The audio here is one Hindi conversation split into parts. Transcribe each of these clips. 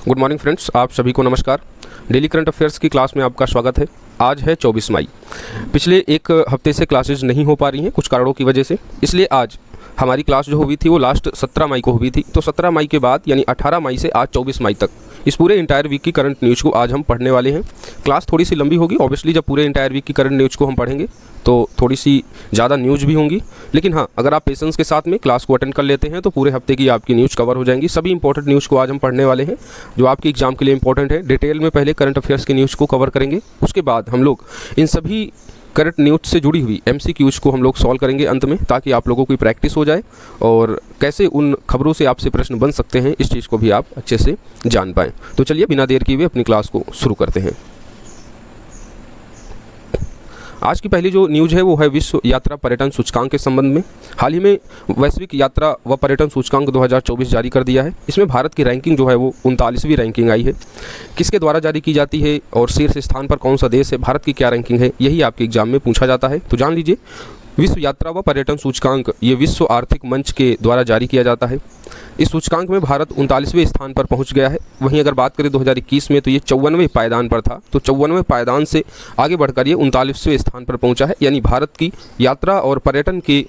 गुड मॉर्निंग फ्रेंड्स, आप सभी को नमस्कार। डेली करंट अफेयर्स की क्लास में आपका स्वागत है। आज है 24 मई। पिछले एक हफ्ते से क्लासेस नहीं हो पा रही हैं कुछ कारणों की वजह से, इसलिए आज हमारी क्लास जो हुई थी वो लास्ट 17 मई को हुई थी। तो 17 मई के बाद यानी 18 मई से आज 24 मई तक इस पूरे इंटायर वीक की करंट न्यूज़ को आज हम पढ़ने वाले हैं। क्लास थोड़ी सी लंबी होगी ऑब्वियसली, जब पूरे इंटायर वीक की करंट न्यूज़ को हम पढ़ेंगे तो थोड़ी सी ज़्यादा न्यूज़ भी होंगी, लेकिन हाँ, अगर आप पेशेंस के साथ में क्लास को अटेंड कर लेते हैं तो पूरे हफ्ते की आपकी न्यूज़ कवर हो जाएंगी। सभी इंपॉर्टेंट न्यूज़ को आज हम पढ़ने वाले हैं जो आपके एग्जाम के लिए इंपॉर्टेंट है। डिटेल में पहले करंट अफेयर्स की न्यूज़ को कवर करेंगे, उसके बाद हम लोग इन सभी करंट न्यूज़ से जुड़ी हुई MCQs को हम लोग सॉल्व करेंगे अंत में, ताकि आप लोगों की प्रैक्टिस हो जाए और कैसे उन खबरों से आपसे प्रश्न बन सकते हैं इस चीज़ को भी आप अच्छे से जान पाएँ। तो चलिए बिना देर किए हुए अपनी क्लास को शुरू करते हैं। आज की पहली जो न्यूज़ है वो है विश्व यात्रा पर्यटन सूचकांक के संबंध में। हाल ही में वैश्विक यात्रा व पर्यटन सूचकांक 2024 जारी कर दिया है। इसमें भारत की रैंकिंग जो है वो 39वीं रैंकिंग आई है। किसके द्वारा जारी की जाती है और शीर्ष स्थान पर कौन सा देश है, भारत की क्या रैंकिंग है, यही आपके एग्जाम में पूछा जाता है। तो जान लीजिए, विश्व यात्रा व पर्यटन सूचकांक ये विश्व आर्थिक मंच के द्वारा जारी किया जाता है। इस सूचकांक में भारत 39वें स्थान पर पहुंच गया है। वहीं अगर बात करें 2021 में तो ये 54वें पायदान पर था, तो 54वें पायदान से आगे बढ़कर ये 39वें स्थान पर पहुंचा है। यानी भारत की यात्रा और पर्यटन के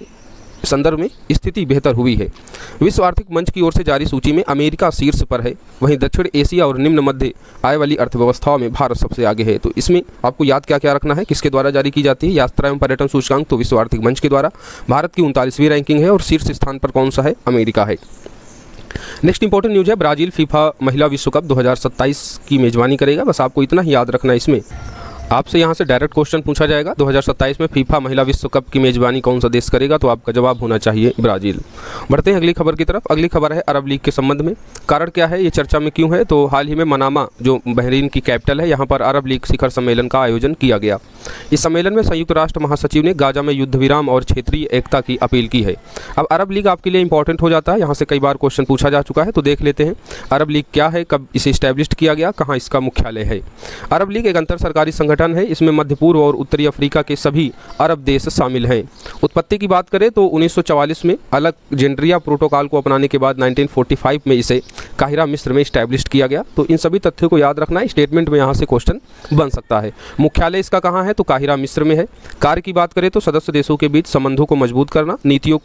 संदर्भ में स्थिति बेहतर हुई है। विश्व आर्थिक मंच की ओर से जारी सूची में अमेरिका शीर्ष पर है, वहीं दक्षिण एशिया और निम्न मध्य आय वाली अर्थव्यवस्थाओं में भारत सबसे आगे है। तो इसमें आपको याद क्या क्या रखना है, किसके द्वारा जारी की जाती है यात्रा एवं पर्यटन सूचकांक, तो विश्व आर्थिक मंच के द्वारा। भारत की 39वीं रैंकिंग है और शीर्ष स्थान पर कौन सा है, अमेरिका है। नेक्स्ट इंपॉर्टेंट न्यूज़ है ब्राज़ील फीफा महिला विश्व कप 2027 की मेजबानी करेगा। बस आपको इतना ही याद रखना है। इसमें आपसे यहाँ से डायरेक्ट क्वेश्चन पूछा जाएगा 2027 में फीफा महिला विश्व कप की मेजबानी कौन सा देश करेगा, तो आपका जवाब होना चाहिए ब्राज़ील। बढ़ते हैं अगली खबर की तरफ। अगली खबर है अरब लीग के संबंध में। कारण क्या है, ये चर्चा में क्यों है, तो हाल ही में मनामा जो बहरीन की कैपिटल है, यहाँ पर अरब लीग शिखर सम्मेलन का आयोजन किया गया। इस सम्मेलन में संयुक्त राष्ट्र महासचिव ने गाजा में युद्ध विराम और क्षेत्रीय एकता की अपील की है। अब अरब लीग आपके लिए इंपॉर्टेंट हो जाता है, यहाँ से कई बार क्वेश्चन पूछा जा चुका है, तो देख लेते हैं अरब लीग क्या है, कब इसे इस्टेब्लिश किया गया, कहाँ इसका मुख्यालय है। अरब लीग एक अंतर सरकारी संगठन है। इसमें मध्य पूर्व और उत्तरी अफ्रीका के सभी अरब देश शामिल हैं। उत्पत्ति की बात करें तो 1944 में अलेक्जेंड्रिया प्रोटोकॉल को अपनाने के बाद 1945 में इसे काहिरा मिस्र में इस्टेब्लिश किया गया। तो इन सभी तथ्यों को याद रखना है, स्टेटमेंट में यहाँ से क्वेश्चन बन सकता है। मुख्यालय इसका कहाँ है, तो काहिरा मिस्र में है। कार्य की बात करें तो सदस्य देशों के बीच संबंधों को मजबूत करना, नीतियों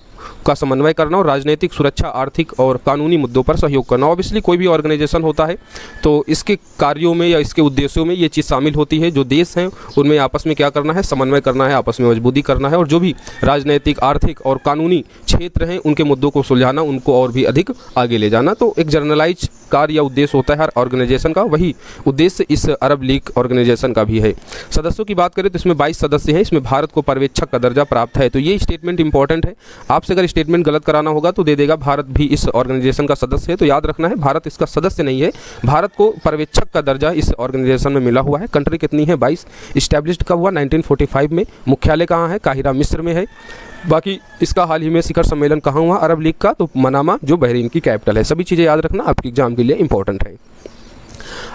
का समन्वय करना और राजनीतिक, सुरक्षा, आर्थिक और कानूनी मुद्दों पर सहयोग करना। ऑब्वियसली कोई भी ऑर्गेनाइजेशन होता है तो इसके कार्यों में या इसके उद्देश्यों में ये चीज़ शामिल होती है। जो देश हैं उनमें आपस में क्या करना है, समन्वय करना है, आपस में मजबूती करना है, और जो भी राजनीतिक, आर्थिक और कानूनी क्षेत्र हैं उनके मुद्दों को सुलझाना, उनको और भी अधिक आगे ले जाना। तो एक जर्नलाइज कार्य या उद्देश्य होता है हर ऑर्गेनाइजेशन का, वही उद्देश्य इस अरब लीग ऑर्गेनाइजेशन का भी है। सदस्यों की बात करें तो इसमें 22 सदस्य हैं। इसमें भारत को पर्यवेक्षक का दर्जा प्राप्त है। तो ये स्टेटमेंट इंपॉर्टेंट है। आपसे अगर स्टेटमेंट गलत कराना होगा तो दे देगा भारत भी इस ऑर्गेनाइजेशन का सदस्य है, तो याद रखना है भारत इसका सदस्य नहीं है, भारत को पर्यवेक्षक का दर्जा इस ऑर्गेनाइजेशन में मिला हुआ है। कंट्री कितनी है, 22। इस्टेब्लिश्ड कब हुआ, 1945 में। मुख्यालय कहाँ है, काहिरा मिस्र में है। बाकी इसका हाल ही में शिखर सम्मेलन कहाँ हुआ अरब लीग का, तो मनामा जो बहरीन की कैपिटल है। सभी चीज़ें याद रखना, आपके एग्जाम के लिए इंपॉर्टेंट है।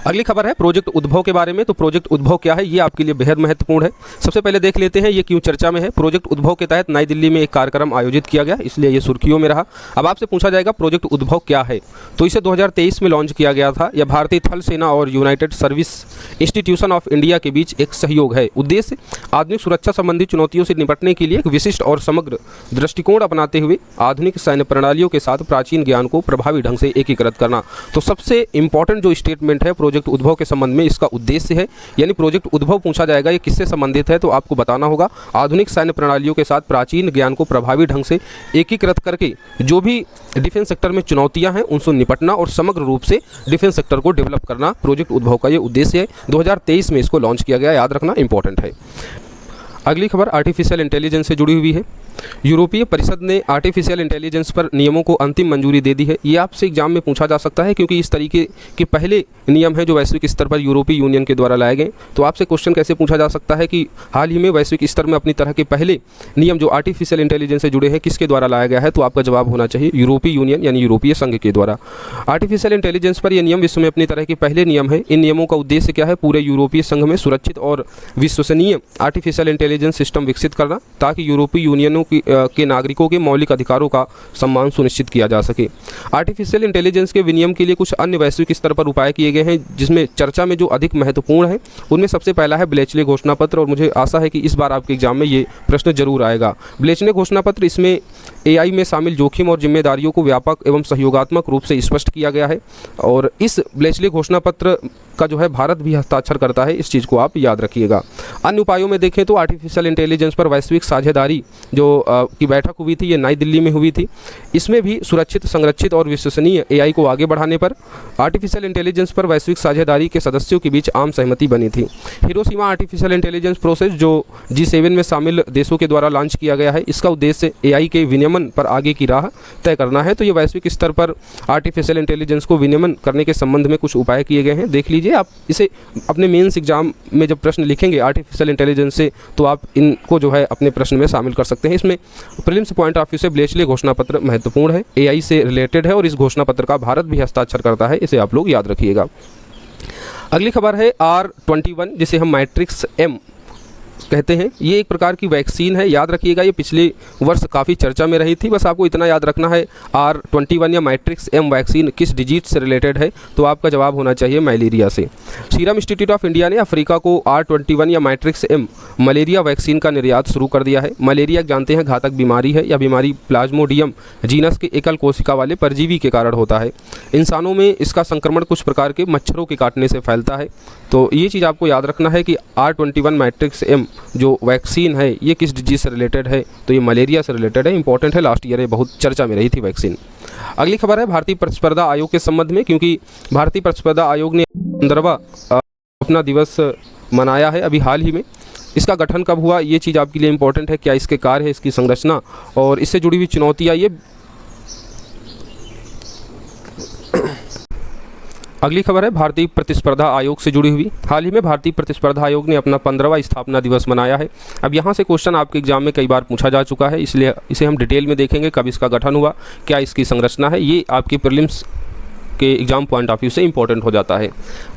अगली खबर है प्रोजेक्ट उद्भव के बारे में। तो प्रोजेक्ट उद्भव क्या है, ये आपके लिए बेहद महत्वपूर्ण है। सबसे पहले देख लेते हैं ये क्यों चर्चा में है। प्रोजेक्ट उद्भव के तहत नई दिल्ली में एक कार्यक्रम आयोजित किया गया, इसलिए ये सुर्खियों में रहा। अब आपसे पूछा जाएगा प्रोजेक्ट उद्भव क्या है, तो इसे 2023 में लॉन्च किया गया था। यह भारतीय थल सेना और United service institution of India के बीच एक सहयोग है। उद्देश्य आधुनिक सुरक्षा संबंधी चुनौतियों से निपटने के लिए एक विशिष्ट और समग्र दृष्टिकोण अपनाते हुए आधुनिक सैन्य प्रणालियों के साथ प्राचीन ज्ञान को प्रभावी ढंग से एकीकृत करना। तो सबसे इंपॉर्टेंट जो स्टेटमेंट है प्रोजेक्ट उद्भव के संबंध में, इसका उद्देश्य है। यानी प्रोजेक्ट उद्भव पूछा जाएगा ये किससे संबंधित है, तो आपको बताना होगा आधुनिक सैन्य प्रणालियों के साथ प्राचीन ज्ञान को प्रभावी ढंग से एकीकृत करके जो भी डिफेंस सेक्टर में चुनौतियां हैं उनसे निपटना और समग्र रूप से डिफेंस सेक्टर को डेवलप करना, प्रोजेक्ट उद्भव का ये उद्देश्य है। 2023 में इसको लॉन्च किया गया, याद रखना इंपॉर्टेंट है। अगली खबर आर्टिफिशियल इंटेलिजेंस से जुड़ी हुई है। यूरोपीय परिषद ने आर्टिफिशियल इंटेलिजेंस पर नियमों को अंतिम मंजूरी दे दी है। ये आपसे एग्जाम में पूछा जा सकता है क्योंकि इस तरीके के पहले नियम है जो वैश्विक स्तर पर यूरोपीय यूनियन के द्वारा लाए गए। तो आपसे क्वेश्चन कैसे पूछा जा सकता है कि हाल ही में वैश्विक स्तर में अपनी तरह के पहले नियम जो आर्टिफिशियल इंटेलिजेंस से जुड़े हैं किसके द्वारा लाया गया है, तो आपका जवाब होना चाहिए यूरोपीय यूनियन यानी यूरोपीय संघ के द्वारा। आर्टिफिशियल इंटेलिजेंस पर यह नियम विश्व में अपनी तरह के पहले नियम है। इन नियमों का उद्देश्य क्या है, पूरे यूरोपीय संघ में सुरक्षित और विश्वसनीय आर्टिफिशियल इंटेलिजेंस सिस्टम विकसित करना, ताकि यूरोपीय यूनियनों के नागरिकों के मौलिक अधिकारों का सम्मान सुनिश्चित किया जा सके। आर्टिफिशियल इंटेलिजेंस के विनियम के लिए कुछ अन्य वैश्विक स्तर पर उपाय किए गए हैं, जिसमें चर्चा में जो अधिक महत्वपूर्ण है उनमें सबसे पहला है ब्लेचले घोषणा पत्र, और मुझे आशा है कि इस बार आपके एग्जाम में ये प्रश्न जरूर आएगा। ब्लेचले घोषणा पत्र, इसमें एआई में शामिल जोखिम और जिम्मेदारियों को व्यापक एवं सहयोगात्मक रूप से स्पष्ट किया गया है, और इस ब्लेचले घोषणा पत्र का जो है भारत भी हस्ताक्षर करता है, इस चीज़ को आप याद रखिएगा। अन्य उपायों में देखें तो आर्टिफिशियल इंटेलिजेंस पर वैश्विक साझेदारी जो की बैठक हुई थी, ये नई दिल्ली में हुई थी। इसमें भी सुरक्षित, संरक्षित और विश्वसनीय एआई को आगे बढ़ाने पर आर्टिफिशियल इंटेलिजेंस पर वैश्विक साझेदारी के सदस्यों के बीच आम सहमति बनी थी। हिरोशिमा आर्टिफिशियल इंटेलिजेंस प्रोसेस जो G7 में शामिल देशों के द्वारा लॉन्च किया गया है, इसका उद्देश्य एआई के विनियमन पर आगे की राह तय करना है। तो ये वैश्विक स्तर पर आर्टिफिशियल इंटेलिजेंस को विनियमन करने के संबंध में कुछ उपाय किए गए हैं, देख लीजिए। आप इसे अपने मेंस एग्जाम में जब प्रश्न लिखेंगे आर्टिफिशियल इंटेलिजेंस से, तो आप इनको जो है अपने प्रश्न में शामिल कर सकते हैं। इसमें प्रीलिम्स पॉइंट ऑफ व्यू से ब्लेचले घोषणा पत्र महत्वपूर्ण है, एआई से रिलेटेड है, और इस घोषणा पत्र का भारत भी हस्ताक्षर करता है, इसे आप लोग याद रखिएगा। अगली खबर है R21, जिसे हम मैट्रिक्स M कहते हैं। ये एक प्रकार की वैक्सीन है, याद रखिएगा। ये पिछले वर्ष काफ़ी चर्चा में रही थी, बस आपको इतना याद रखना है R21 या मैट्रिक्स M वैक्सीन किस डिजीज से रिलेटेड है, तो आपका जवाब होना चाहिए मलेरिया से। सीरम इंस्टीट्यूट ऑफ इंडिया ने अफ्रीका को R21 या मैट्रिक्स M मलेरिया वैक्सीन का निर्यात शुरू कर दिया है। मलेरिया जानते हैं घातक बीमारी है, यह बीमारी प्लाज्मोडियम जीनस के एकल कोशिका वाले परजीवी के कारण होता है। इंसानों में इसका संक्रमण कुछ प्रकार के मच्छरों के काटने से फैलता है। तो ये चीज़ आपको याद रखना है कि R21 मैट्रिक्स M जो वैक्सीन है ये किस डिजीज से रिलेटेड है, तो ये मलेरिया से रिलेटेड है, इंपॉर्टेंट है, लास्ट ईयर ये बहुत चर्चा में रही थी वैक्सीन। अगली खबर है भारतीय प्रतिस्पर्धा आयोग के संबंध में, क्योंकि भारतीय प्रतिस्पर्धा आयोग ने 15वां अपना दिवस मनाया है अभी हाल ही में। इसका गठन कब हुआ, ये चीज़ आपके लिए इंपॉर्टेंट है, क्या इसके कार्य है, इसकी संरचना और इससे जुड़ी हुई चुनौतियाँ। ये अगली खबर है भारतीय प्रतिस्पर्धा आयोग से जुड़ी हुई। हाल ही में भारतीय प्रतिस्पर्धा आयोग ने अपना 15वां स्थापना दिवस मनाया है। अब यहाँ से क्वेश्चन आपके एग्जाम में कई बार पूछा जा चुका है, इसलिए इसे हम डिटेल में देखेंगे। कब इसका गठन हुआ, क्या इसकी संरचना है, ये आपके प्रीलिम्स के एग्जाम पॉइंट ऑफ व्यू से इंपॉर्टेंट हो जाता है।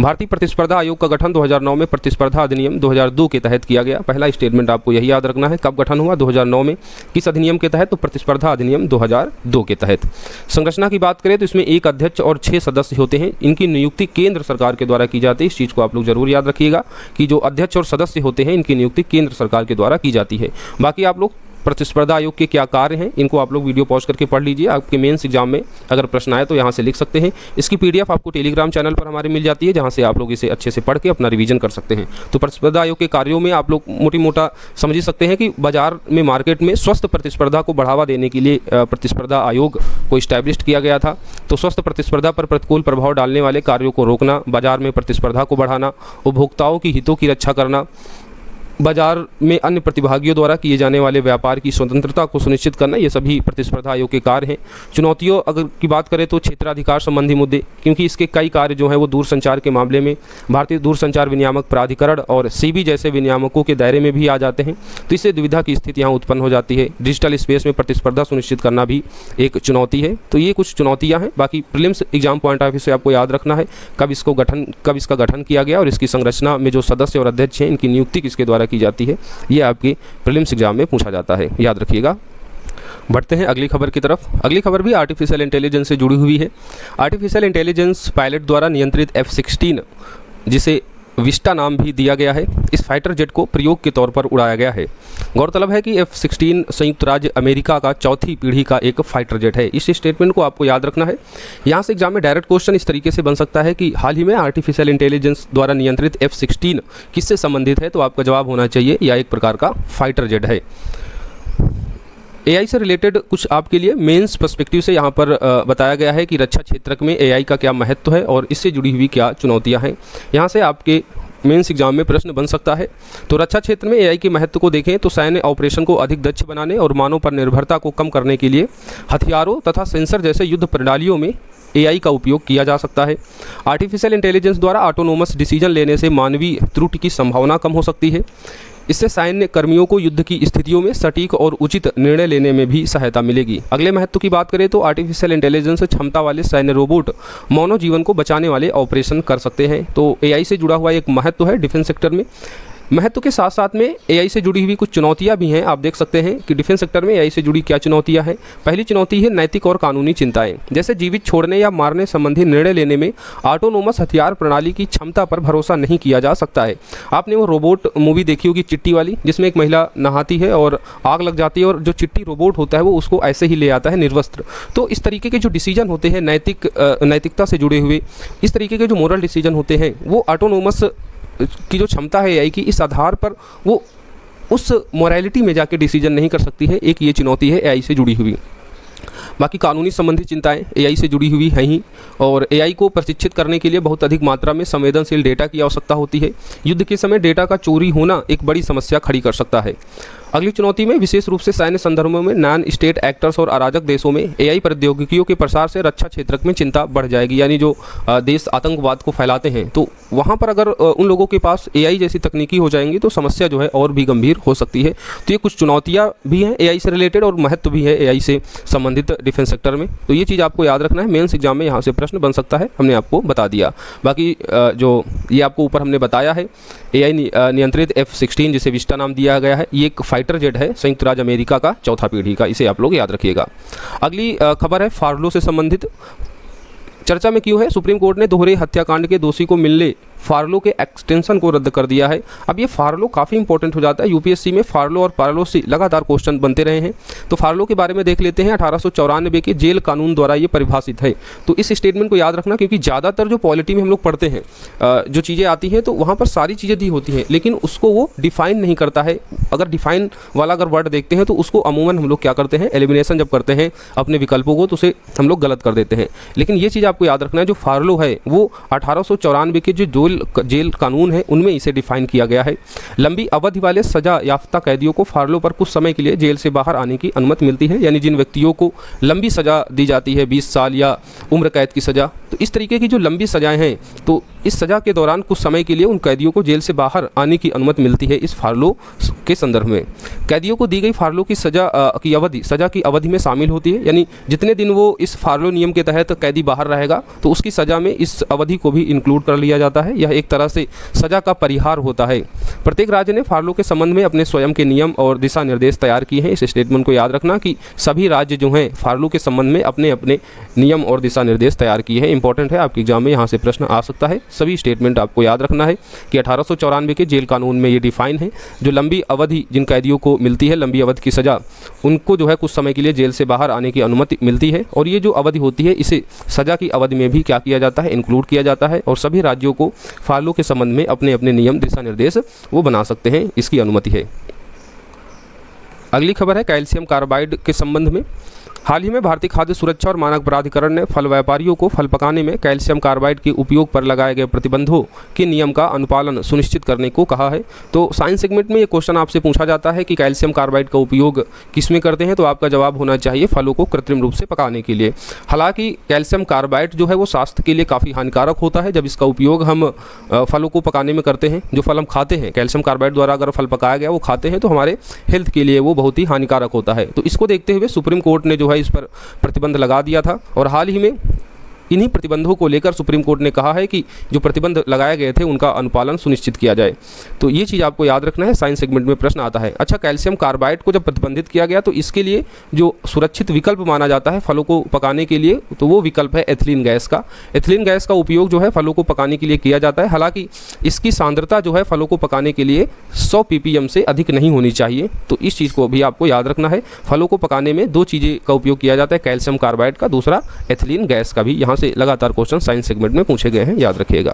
भारतीय प्रतिस्पर्धा आयोग का गठन 2009 में प्रतिस्पर्धा अधिनियम 2002 के तहत किया गया। पहला स्टेटमेंट आपको यही याद रखना है, कब गठन हुआ, 2009 में। किस अधिनियम के तहत, तो प्रतिस्पर्धा अधिनियम 2002 के तहत। संरचना की बात करें तो इसमें एक अध्यक्ष और 6 सदस्य होते हैं। इनकी नियुक्ति केंद्र सरकार के द्वारा की जाती है, इस चीज़ को आप लोग जरूर याद रखिएगा कि जो अध्यक्ष और सदस्य होते हैं इनकी नियुक्ति केंद्र सरकार के द्वारा की जाती है। बाकी आप लोग प्रतिस्पर्धा आयोग के क्या कार्य हैं, इनको आप लोग वीडियो पॉज करके पढ़ लीजिए। आपके मेंस एग्जाम में अगर प्रश्न आए तो यहाँ से लिख सकते हैं। इसकी पीडीएफ आपको टेलीग्राम चैनल पर हमारे मिल जाती है, जहाँ से आप लोग इसे अच्छे से पढ़ के अपना रिवीजन कर सकते हैं। तो प्रतिस्पर्धा आयोग के कार्यों में आप लोग मोटा समझ ही सकते हैं कि बाजार में, मार्केट में स्वस्थ प्रतिस्पर्धा को बढ़ावा देने के लिए प्रतिस्पर्धा आयोग को इस्टेब्लिश किया गया था। तो स्वस्थ प्रतिस्पर्धा पर प्रतिकूल प्रभाव डालने वाले कार्यों को रोकना, बाजार में प्रतिस्पर्धा को बढ़ाना, उपभोक्ताओं की हितों की रक्षा करना, बाजार में अन्य प्रतिभागियों द्वारा किए जाने वाले व्यापार की स्वतंत्रता को सुनिश्चित करना, ये सभी प्रतिस्पर्धा आयोग के कार्य हैं। चुनौतियों अगर की बात करें तो क्षेत्राधिकार संबंधी मुद्दे, क्योंकि इसके कई कार्य जो हैं वो दूरसंचार के मामले में भारतीय दूरसंचार विनियामक प्राधिकरण और सीबी जैसे विनियामकों के दायरे में भी आ जाते हैं। तो इससे दुविधा की स्थिति यहाँ उत्पन्न हो जाती है। डिजिटल स्पेस में प्रतिस्पर्धा सुनिश्चित करना भी एक चुनौती है। तो ये कुछ चुनौतियाँ हैं। बाकी prelims exam point of view से आपको याद रखना है कब इसका गठन किया गया और इसकी संरचना में जो सदस्य और अध्यक्ष हैं इनकी नियुक्ति किसके द्वारा की जाती है, ये आपके प्रीलिम्स एग्जाम में पूछा जाता है, याद रखिएगा। बढ़ते हैं अगली खबर की तरफ। अगली खबर भी आर्टिफिशियल इंटेलिजेंस से जुड़ी हुई है। आर्टिफिशियल इंटेलिजेंस पायलट द्वारा नियंत्रित F-16, जिसे विस्टा नाम भी दिया गया है, इस फाइटर जेट को प्रयोग के तौर पर उड़ाया गया है। गौरतलब है कि F-16 संयुक्त राज्य अमेरिका का चौथी पीढ़ी का एक फाइटर जेट है। इस स्टेटमेंट को आपको याद रखना है। यहाँ से एग्जाम में डायरेक्ट क्वेश्चन इस तरीके से बन सकता है कि हाल ही में आर्टिफिशियल इंटेलिजेंस द्वारा नियंत्रित F-16 किससे संबंधित है, तो आपका जवाब होना चाहिए यह एक प्रकार का फाइटर जेट है। एआई से रिलेटेड कुछ आपके लिए मेंस पर्सपेक्टिव से यहाँ पर बताया गया है कि रक्षा क्षेत्र में एआई का क्या महत्व है और इससे जुड़ी हुई क्या चुनौतियाँ हैं। यहाँ से आपके मेंस एग्जाम में प्रश्न बन सकता है। तो रक्षा क्षेत्र में एआई के महत्व को देखें तो सैन्य ऑपरेशन को अधिक दक्ष बनाने और मानव पर निर्भरता को कम करने के लिए हथियारों तथा सेंसर जैसे युद्ध प्रणालियों में एआई का उपयोग किया जा सकता है। आर्टिफिशियल इंटेलिजेंस द्वारा ऑटोनोमस डिसीजन लेने से मानवीय त्रुटि की संभावना कम हो सकती है। इससे सैन्य कर्मियों को युद्ध की स्थितियों में सटीक और उचित निर्णय लेने में भी सहायता मिलेगी। अगले महत्व की बात करें तो आर्टिफिशियल इंटेलिजेंस क्षमता वाले सैन्य रोबोट मानव जीवन को बचाने वाले ऑपरेशन कर सकते हैं। तो एआई से जुड़ा हुआ एक महत्व है डिफेंस सेक्टर में। महत्व के साथ साथ में एआई से जुड़ी हुई कुछ चुनौतियां भी हैं। आप देख सकते हैं कि डिफेंस सेक्टर में एआई से जुड़ी क्या चुनौतियां हैं। पहली चुनौती है नैतिक और कानूनी चिंताएं, जैसे जीवित छोड़ने या मारने संबंधी निर्णय लेने में ऑटोनोमस हथियार प्रणाली की क्षमता पर भरोसा नहीं किया जा सकता है। आपने वो रोबोट मूवी देखी होगी चिट्टी वाली, जिसमें एक महिला नहाती है और आग लग जाती है और जो चिट्टी रोबोट होता है वो उसको ऐसे ही ले आता है निर्वस्त्र। तो इस तरीके के जो डिसीजन होते हैं नैतिकता से जुड़े हुए, इस तरीके के जो मोरल डिसीजन होते हैं वो ऑटोनोमस की जो क्षमता है एआई की, इस आधार पर वो उस मोरालिटी में जाके डिसीजन नहीं कर सकती है। एक ये चुनौती है एआई से जुड़ी हुई। बाकी कानूनी संबंधी चिंताएं एआई से जुड़ी हुई हैं ही, और एआई को प्रशिक्षित करने के लिए बहुत अधिक मात्रा में संवेदनशील डेटा की आवश्यकता होती है। युद्ध के समय डेटा का चोरी होना एक बड़ी समस्या खड़ी कर सकता है। अगली चुनौती में विशेष रूप से सैन्य संदर्भों में नॉन स्टेट एक्टर्स और अराजक देशों में एआई प्रौद्योगिकियों के प्रसार से रक्षा क्षेत्र में चिंता बढ़ जाएगी। यानी जो देश आतंकवाद को फैलाते हैं, तो वहाँ पर अगर उन लोगों के पास एआई जैसी तकनीकी हो जाएंगी तो समस्या जो है और भी गंभीर हो सकती है। तो ये कुछ चुनौतियाँ भी हैं एआई से रिलेटेड और महत्व भी है एआई से संबंधित डिफेंस सेक्टर में। तो ये चीज़ आपको याद रखना है, मेंस एग्जाम में यहाँ से प्रश्न बन सकता है, हमने आपको बता दिया। बाकी जो ये आपको ऊपर हमने बताया है एआई नियंत्रित F-16 जिसे विस्टा नाम दिया गया है, ये एक फाइटर जेट है संयुक्त राज्य अमेरिका का, चौथा पीढ़ी का, इसे आप लोग याद रखिएगा। अगली खबर है फार्लो से संबंधित। चर्चा में क्यों है? सुप्रीम कोर्ट ने दोहरे हत्याकांड के दोषी को मिलने फार्लो के एक्सटेंशन को रद्द कर दिया है। अब ये फार्लो काफ़ी इंपॉर्टेंट हो जाता है। यूपीएससी में फार्लो और पार्लोसी लगातार क्वेश्चन बनते रहे हैं। तो फार्लो के बारे में देख लेते हैं। 1894 के जेल कानून द्वारा ये परिभाषित है। तो इस स्टेटमेंट को याद रखना, क्योंकि ज़्यादातर जो पॉलिटी में हम लोग पढ़ते हैं जो चीज़ें आती हैं तो वहाँ पर सारी चीज़ें दी होती हैं, लेकिन उसको वो डिफाइन नहीं करता है। अगर डिफाइन वाला अगर वर्ड देखते हैं तो उसको अमूमन हम लोग क्या करते हैं, एलिमिनेशन जब करते हैं अपने विकल्पों को तो उसे हम लोग गलत कर देते हैं। लेकिन ये चीज़ आपको याद रखना है, जो फार्लो है वो 1894 के जो जेल कानून है उनमें इसे डिफाइन किया गया है। लंबी अवधि वाले सजा याफ्ता कैदियों को फार्लो पर कुछ समय के लिए जेल से बाहर आने की अनुमति मिलती है। यानी जिन व्यक्तियों को लंबी सजा दी जाती है, 20 साल या उम्र कैद की सजा, तो इस तरीके की जो लंबी सजाएं हैं, तो इस सजा के दौरान कुछ समय के लिए उन कैदियों को जेल से बाहर आने की अनुमति मिलती है इस फार्लो के संदर्भ में। कैदियों को दी गई फार्लो की सजा की अवधि में शामिल होती है। यानी जितने दिन वो इस फार्लो नियम के तहत कैदी बाहर रहेगा तो उसकी सजा में इस अवधि को भी इंक्लूड कर लिया जाता है। यह एक तरह से सजा का परिहार होता है। प्रत्येक राज्य ने फार्लो के संबंध में अपने स्वयं के नियम और दिशा निर्देश तैयार किए हैं। इस स्टेटमेंट को याद रखना कि सभी राज्य जो हैं फार्लो के संबंध में अपने अपने नियम और दिशा निर्देश तैयार किए हैं। इंपॉर्टेंट है, आपके एग्जाम में यहाँ से प्रश्न आ सकता है। सभी स्टेटमेंट आपको याद रखना है कि 1894 के जेल कानून में ये डिफाइन है। जो लंबी अवधि जिन कैदियों को मिलती है, लंबी अवधि की सजा, उनको जो है कुछ समय के लिए जेल से बाहर आने की अनुमति मिलती है। और ये जो अवधि होती है इसे सजा की अवधि में भी क्या किया जाता है, इंक्लूड किया जाता है। और सभी राज्यों को फार्लो के संबंध में अपने अपने नियम दिशा निर्देश वो बना सकते हैं, इसकी अनुमति है। अगली खबर है कैल्शियम कार्बाइड के संबंध में। हाल ही में भारतीय खाद्य सुरक्षा और मानक प्राधिकरण ने फल व्यापारियों को फल पकाने में कैल्शियम कार्बाइड के उपयोग पर लगाए गए प्रतिबंधों के नियम का अनुपालन सुनिश्चित करने को कहा है। तो साइंस सेगमेंट में ये क्वेश्चन आपसे पूछा जाता है कि कैल्शियम कार्बाइड का उपयोग किस में करते हैं, तो आपका जवाब होना चाहिए फलों को कृत्रिम रूप से पकाने के लिए। हालांकि कैल्शियम कार्बाइड जो है वो स्वास्थ्य के लिए काफ़ी हानिकारक होता है। जब इसका उपयोग हम फलों को पकाने में करते हैं, जो फल हम खाते हैं कैल्शियम कार्बाइड द्वारा अगर फल पकाया गया वो खाते हैं तो हमारे हेल्थ के लिए वो बहुत ही हानिकारक होता है। तो इसको देखते हुए सुप्रीम कोर्ट ने जो है इस पर प्रतिबंध लगा दिया था। और हाल ही में इन्हीं प्रतिबंधों को लेकर सुप्रीम कोर्ट ने कहा है कि जो प्रतिबंध लगाए गए थे उनका अनुपालन सुनिश्चित किया जाए। तो ये चीज़ आपको याद रखना है, साइंस सेगमेंट में प्रश्न आता है। अच्छा, कैल्शियम कार्बाइड को जब प्रतिबंधित किया गया तो इसके लिए जो सुरक्षित विकल्प माना जाता है फलों को पकाने के लिए, तो वो विकल्प है एथिलीन गैस का। एथिलीन गैस का उपयोग जो है फलों को पकाने के लिए किया जाता है। हालांकि इसकी सांद्रता जो है फलों को पकाने के लिए 100 ppm से अधिक नहीं होनी चाहिए। तो इस चीज़ को भी आपको याद रखना है। फलों को पकाने में दो चीज़ें का उपयोग किया जाता है, कैल्शियम कार्बाइड का, दूसरा एथिलीन गैस का भी। यहाँ से लगातार क्वेश्चन साइंस सेगमेंट में पूछे गए हैं, याद रखिएगा।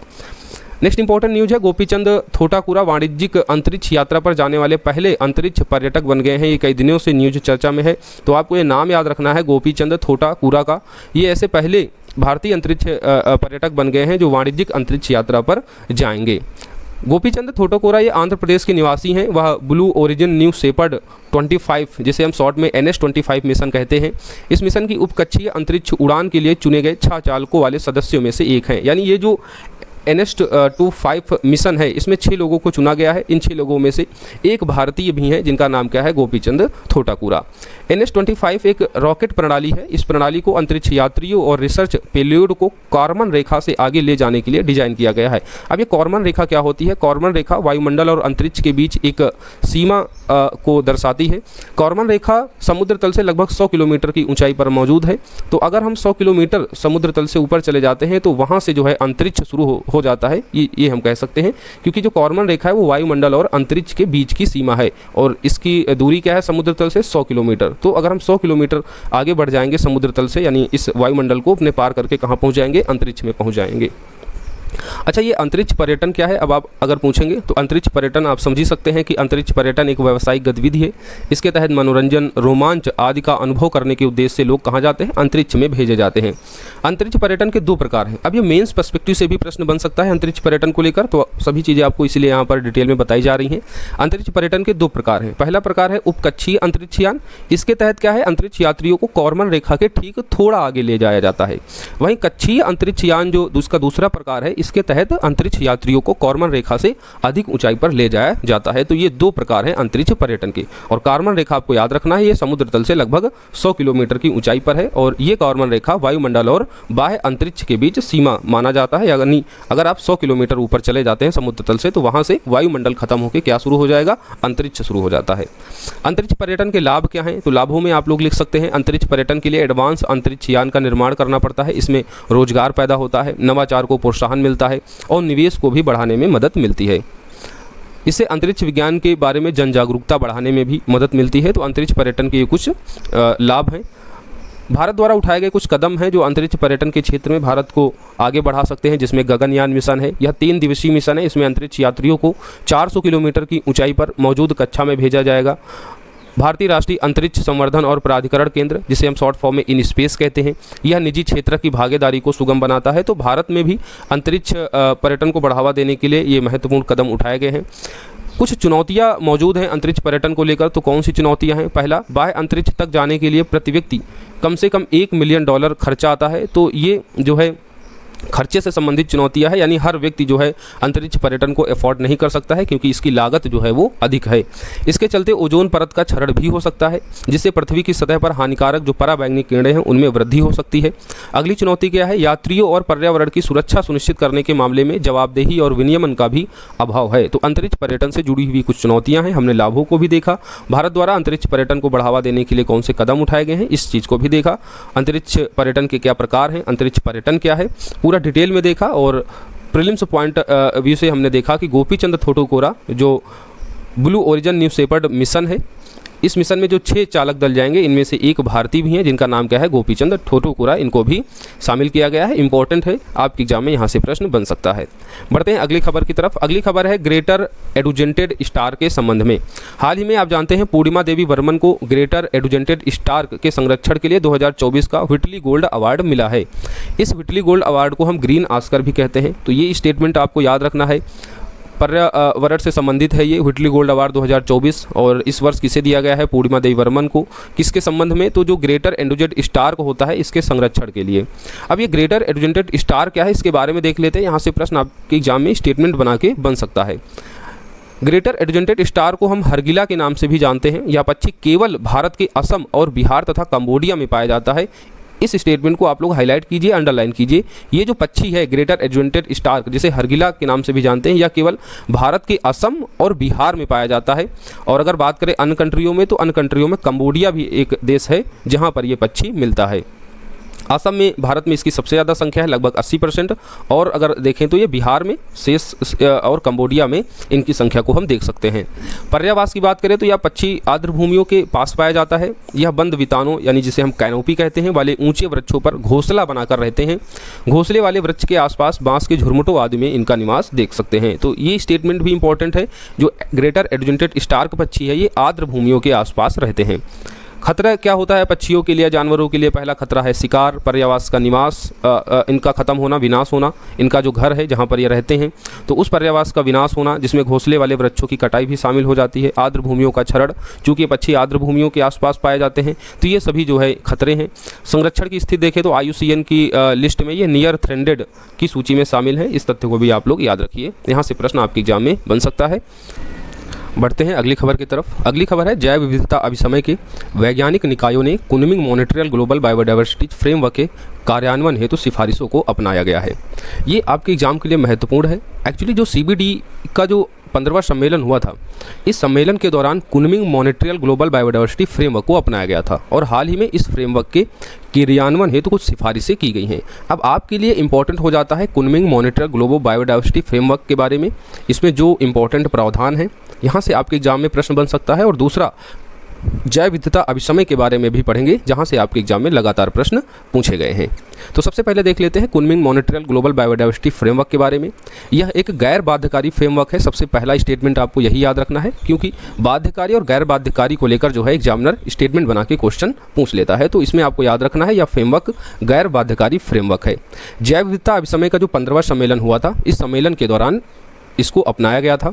नेक्स्ट इंपॉर्टेंट न्यूज है, गोपीचंद थोटाकुरा वाणिज्यिक अंतरिक्ष यात्रा पर जाने वाले पहले अंतरिक्ष पर्यटक बन गए हैं। ये कई दिनों से न्यूज चर्चा में है, तो आपको ये नाम याद रखना है गोपीचंद थोटाकुरा का। ये ऐसे पहले भारतीय अंतरिक्ष पर्यटक बन गए हैं जो वाणिज्यिक अंतरिक्ष यात्रा पर जाएंगे। गोपीचंद थोटाकुरा ये आंध्र प्रदेश के निवासी हैं। वह ब्लू ओरिजिन न्यू शेपर्ड 25 जिसे हम शॉर्ट में NS-25 मिशन कहते हैं, इस मिशन की उपकक्षीय अंतरिक्ष उड़ान के लिए चुने गए 6 चालकों वाले सदस्यों में से एक हैं। यानी ये जो NH-25 मिशन है, इसमें 6 लोगों को चुना गया है। इन 6 लोगों में से एक भारतीय भी हैं जिनका नाम क्या है, गोपीचंद थोटाकुरा। NH-25 एक रॉकेट प्रणाली है। इस प्रणाली को अंतरिक्ष यात्रियों और रिसर्च पेलोड को कॉर्मन रेखा से आगे ले जाने के लिए डिजाइन किया गया है। अब ये कॉर्मन रेखा क्या होती है? कॉर्मन रेखा वायुमंडल और अंतरिक्ष के बीच एक सीमा को दर्शाती है। कॉर्मन रेखा समुद्र तल से लगभग 100 किलोमीटर की ऊंचाई पर मौजूद है। तो अगर हम 100 किलोमीटर समुद्र तल से ऊपर चले जाते हैं तो वहाँ से जो है अंतरिक्ष शुरू हो जाता है, ये हम कह सकते हैं, क्योंकि जो कॉर्मन रेखा है वो वायुमंडल और अंतरिक्ष के बीच की सीमा है और इसकी दूरी क्या है समुद्र तल से 100 किलोमीटर। तो अगर हम 100 किलोमीटर आगे बढ़ जाएंगे समुद्र तल से, यानी इस वायुमंडल को अपने पार करके कहाँ पहुँच जाएंगे? अंतरिक्ष में पहुँच जाएंगे। अच्छा, ये अंतरिक्ष पर्यटन क्या है? अब आप अगर पूछेंगे तो अंतरिक्ष पर्यटन आप समझ ही सकते हैं कि अंतरिक्ष पर्यटन एक व्यावसायिक गतिविधि है। इसके तहत मनोरंजन, रोमांच आदि का अनुभव करने के उद्देश्य से लोग कहाँ जाते हैं? अंतरिक्ष में भेजे जाते हैं। अंतरिक्ष पर्यटन के 2 प्रकार हैं। अब ये मेंस पर्सपेक्टिव से भी प्रश्न बन सकता है अंतरिक्ष पर्यटन को लेकर, तो सभी चीज़ें आपको इसलिए यहाँ पर डिटेल में बताई जा रही हैं। अंतरिक्ष पर्यटन के 2 प्रकार हैं। पहला प्रकार है उपकक्षीय अंतरिक्ष यान। इसके तहत क्या है? अंतरिक्ष यात्रियों को कॉर्मन रेखा के ठीक थोड़ा आगे ले जाया जाता है। वहीं कक्षीय अंतरिक्ष यान जो उसका दूसरा प्रकार है, इसके तहत अंतरिक्ष यात्रियों को कॉर्मन रेखा से अधिक ऊंचाई पर ले जाया जाता है। तो ये 2 प्रकार हैं अंतरिक्ष पर्यटन के। और कॉर्मन रेखा आपको याद रखना है, ये समुद्र तल से लगभग 100 किलोमीटर की ऊंचाई पर है और ये कॉर्मन रेखा वायुमंडल और बाह्य अंतरिक्ष के बीच सीमा माना जाता है। यानी अगर आप 100 किलोमीटर ऊपर चले जाते हैं समुद्र तल से तो वहां से वायुमंडल खत्म होकर क्या शुरू हो जाएगा? अंतरिक्ष शुरू हो जाता है। अंतरिक्ष पर्यटन के लाभ क्या हैं? तो लाभों में आप लोग लिख सकते हैं, अंतरिक्ष पर्यटन के लिए एडवांस अंतरिक्ष यान का निर्माण करना पड़ता है। इसमें रोजगार पैदा होता है, नवाचार को प्रोत्साहन मिलता है और निवेश को भी बढ़ाने में मदद मिलती है। इससे अंतरिक्ष विज्ञान के बारे में जन जागरूकता बढ़ाने में भी मदद मिलती है। तो अंतरिक्ष पर्यटन के ये कुछ लाभ हैं। भारत द्वारा उठाए गए कुछ कदम हैं जो अंतरिक्ष पर्यटन के क्षेत्र में भारत को आगे बढ़ा सकते हैं, जिसमें गगनयान मिशन है। यह 3 दिवसीय मिशन है। इसमें अंतरिक्ष यात्रियों को 400 किलोमीटर की ऊंचाई पर मौजूद कक्षा में भेजा जाएगा। भारतीय राष्ट्रीय अंतरिक्ष संवर्धन और प्राधिकरण केंद्र, जिसे हम शॉर्ट फॉर्म में इन स्पेस कहते हैं, यह निजी क्षेत्र की भागीदारी को सुगम बनाता है। तो भारत में भी अंतरिक्ष पर्यटन को बढ़ावा देने के लिए ये महत्वपूर्ण कदम उठाए गए हैं। कुछ चुनौतियां मौजूद हैं अंतरिक्ष पर्यटन को लेकर। तो कौन सी चुनौतियां हैं? पहला, बाह्य अंतरिक्ष तक जाने के लिए प्रति व्यक्ति कम से कम $1 मिलियन खर्चा आता है। तो ये जो है खर्चे से संबंधित चुनौतियां है, यानी हर व्यक्ति जो है अंतरिक्ष पर्यटन को अफोर्ड नहीं कर सकता है क्योंकि इसकी लागत जो है वो अधिक है। इसके चलते ओजोन परत का क्षरण भी हो सकता है, जिससे पृथ्वी की सतह पर हानिकारक जो पराबैंगनी किरणें हैं उनमें वृद्धि हो सकती है। अगली चुनौती क्या है? यात्रियों और पर्यावरण की सुरक्षा सुनिश्चित करने के मामले में जवाबदेही और विनियमन का भी अभाव है। तो अंतरिक्ष पर्यटन से जुड़ी हुई कुछ चुनौतियाँ हैं। हमने लाभों को भी देखा, भारत द्वारा अंतरिक्ष पर्यटन को बढ़ावा देने के लिए कौन से कदम उठाए गए हैं इस चीज़ को भी देखा। अंतरिक्ष पर्यटन के क्या प्रकार हैं, अंतरिक्ष पर्यटन क्या है, पूरा डिटेल में देखा। और प्रीलिम्स पॉइंट व्यू से हमने देखा कि गोपीचंद थोटाकुरा जो blue origin New Shepard mission है, इस मिशन में जो 6 चालक दल जाएंगे इनमें से एक भारतीय भी हैं जिनका नाम क्या है? गोपीचंद थोटाकुरा। इनको भी शामिल किया गया है। इंपॉर्टेंट है, आपके एग्जाम में यहाँ से प्रश्न बन सकता है। बढ़ते हैं अगली खबर की तरफ। अगली खबर है ग्रेटर एडुजेंटेड स्टार के संबंध में। हाल ही में आप जानते हैं पूर्णिमा देवी वर्मन को ग्रेटर एडुजेंटेड स्टार के संरक्षण के लिए 2024 का व्हिटली गोल्ड अवार्ड मिला है। इस व्हिटली गोल्ड अवार्ड को हम ग्रीन ऑस्कर भी कहते हैं। तो ये स्टेटमेंट आपको याद रखना है। पर्यावरण से संबंधित है ये व्हिटली गोल्ड अवार्ड 2024 और इस वर्ष किसे दिया गया है? पूर्णिमा देवी वर्मन को। किसके संबंध में? तो जो ग्रेटर एडुजेंटेड स्टार को होता है इसके संरक्षण के लिए। अब ये ग्रेटर एडुजेंटेड स्टार क्या है इसके बारे में देख लेते हैं। यहाँ से प्रश्न आपके एग्जाम में स्टेटमेंट बना के बन सकता है। ग्रेटर एडुजेंटेड स्टार को हम हरगिला के नाम से भी जानते हैं। यह पक्षी केवल भारत के असम और बिहार तथा कंबोडिया में पाया जाता है। इस स्टेटमेंट को आप लोग हाईलाइट कीजिए, अंडरलाइन कीजिए। ये जो पक्षी है ग्रेटर एडुजेंटेड स्टार, जिसे हरगिला के नाम से भी जानते हैं, यह केवल भारत के असम और बिहार में पाया जाता है। और अगर बात करें अन्य कंट्रियों में, तो अन्य कंट्रियों में कंबोडिया भी एक देश है जहाँ पर ये पक्षी मिलता है। असम में भारत में इसकी सबसे ज़्यादा संख्या है, लगभग 80%। और अगर देखें तो ये बिहार में शेष और कंबोडिया में इनकी संख्या को हम देख सकते हैं। पर्यावास की बात करें तो यह पक्षी आर्द्र भूमियों के पास पाया जाता है। यह बंद वितानों यानी जिसे हम कैनोपी कहते हैं वाले ऊंचे वृक्षों पर घोंसला बनाकर रहते हैं। घोंसले वाले वृक्ष के आसपास बांस के झुरमुटों आदि में इनका निवास देख सकते हैं। तो ये स्टेटमेंट भी इंपॉर्टेंट है। जो ग्रेटर एडुजेंटेड स्टार्क पक्षी है ये आर्द्र भूमियों के आसपास रहते हैं। खतरा क्या होता है पक्षियों के लिए, जानवरों के लिए? पहला खतरा है शिकार, पर्यावास का निवास, इनका खत्म होना, विनाश होना, इनका जो घर है जहाँ पर ये रहते हैं तो उस पर्यावास का विनाश होना, जिसमें घोंसले वाले वृक्षों की कटाई भी शामिल हो जाती है। आर्द्र भूमियों का क्षरण, चूँकि पक्षी आर्द्र भूमियों के आसपास पाए जाते हैं तो ये सभी जो है खतरे हैं। संरक्षण की स्थिति देखें तो IUCN की लिस्ट में ये नियर थ्रेटेड की सूची में शामिल है। इस तथ्य को भी आप लोग याद रखिए, यहाँ से प्रश्न आपके एग्जाम में बन सकता है। बढ़ते हैं अगली खबर की तरफ। अगली खबर है जैव विविधता अभिसमय के वैज्ञानिक निकायों ने कुनमिंग मॉनिटरियल ग्लोबल बायोडाइवर्सिटी फ्रेमवर्क के कार्यान्वयन हेतु सिफारिशों को अपनाया गया है। ये आपके एग्जाम के लिए महत्वपूर्ण है। एक्चुअली जो CBD का जो 15वां सम्मेलन हुआ था, इस सम्मेलन के दौरान कुनमिंग मॉनिटरियल ग्लोबल बायोडाइवर्सिटी फ्रेमवर्क को अपनाया गया था और हाल ही में इस फ्रेमवर्क के क्रियान्वयन हेतु कुछ सिफारिशें की गई हैं। अब आपके लिए इंपॉर्टेंट हो जाता है कुनमिंग मॉनिटरियल ग्लोबल बायोडाइवर्सिटी फ्रेमवर्क के बारे में, इसमें जो इंपॉर्टेंट प्रावधान है यहाँ से आपके एग्जाम में प्रश्न बन सकता है। और दूसरा जैव विविधता अभिसमय के बारे में भी पढ़ेंगे, जहां से आपके एग्जाम में लगातार प्रश्न पूछे गए हैं। तो सबसे पहले देख लेते हैं कुनमिंग मॉनिटरियल ग्लोबल बायोडाइवर्सिटी फ्रेमवर्क के बारे में। यह एक गैर बाध्यकारी फ्रेमवर्क है। सबसे पहला स्टेटमेंट आपको यही याद रखना है, क्योंकि बाध्यकारी और गैर बाध्यकारी को लेकर जो है एग्जामिनर स्टेटमेंट बना के क्वेश्चन पूछ लेता है। तो इसमें आपको याद रखना है यह फ्रेमवर्क गैर बाध्यकारी फ्रेमवर्क है। जैव विविधता अभिसमय का जो 15वां सम्मेलन हुआ था, इस सम्मेलन के दौरान इसको अपनाया गया था।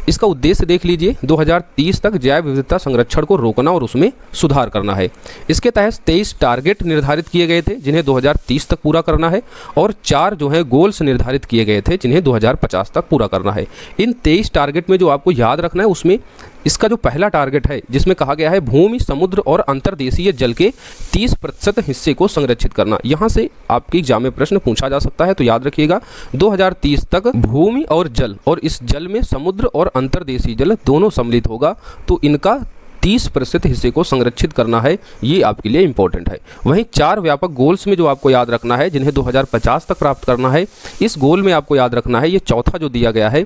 इसका उद्देश्य देख लीजिए, 2030 तक जैव विविधता संरक्षण को रोकना और उसमें सुधार करना है। इसके तहत 23 टारगेट निर्धारित किए गए थे जिन्हें 2030 तक पूरा करना है, और 4 जो है गोल्स निर्धारित किए गए थे जिन्हें 2050 तक पूरा करना है। इन 23 टारगेट में जो आपको याद रखना है, उसमें इसका जो पहला टारगेट है जिसमें कहा गया है भूमि, समुद्र और अंतर्देशीय जल के 30% हिस्से को संरक्षित करना। यहाँ से आपके एग्जाम में प्रश्न पूछा जा सकता है, तो याद रखिएगा 2030 तक भूमि और जल, और इस जल में समुद्र और अंतर्देशीय जल दोनों सम्मिलित होगा, तो इनका 30% हिस्से को संरक्षित करना है। ये आपके लिए इंपॉर्टेंट है। वहीं 4 व्यापक गोल्स में जो आपको याद रखना है जिन्हें 2050 तक प्राप्त करना है, इस गोल में आपको याद रखना है, ये चौथा जो दिया गया है,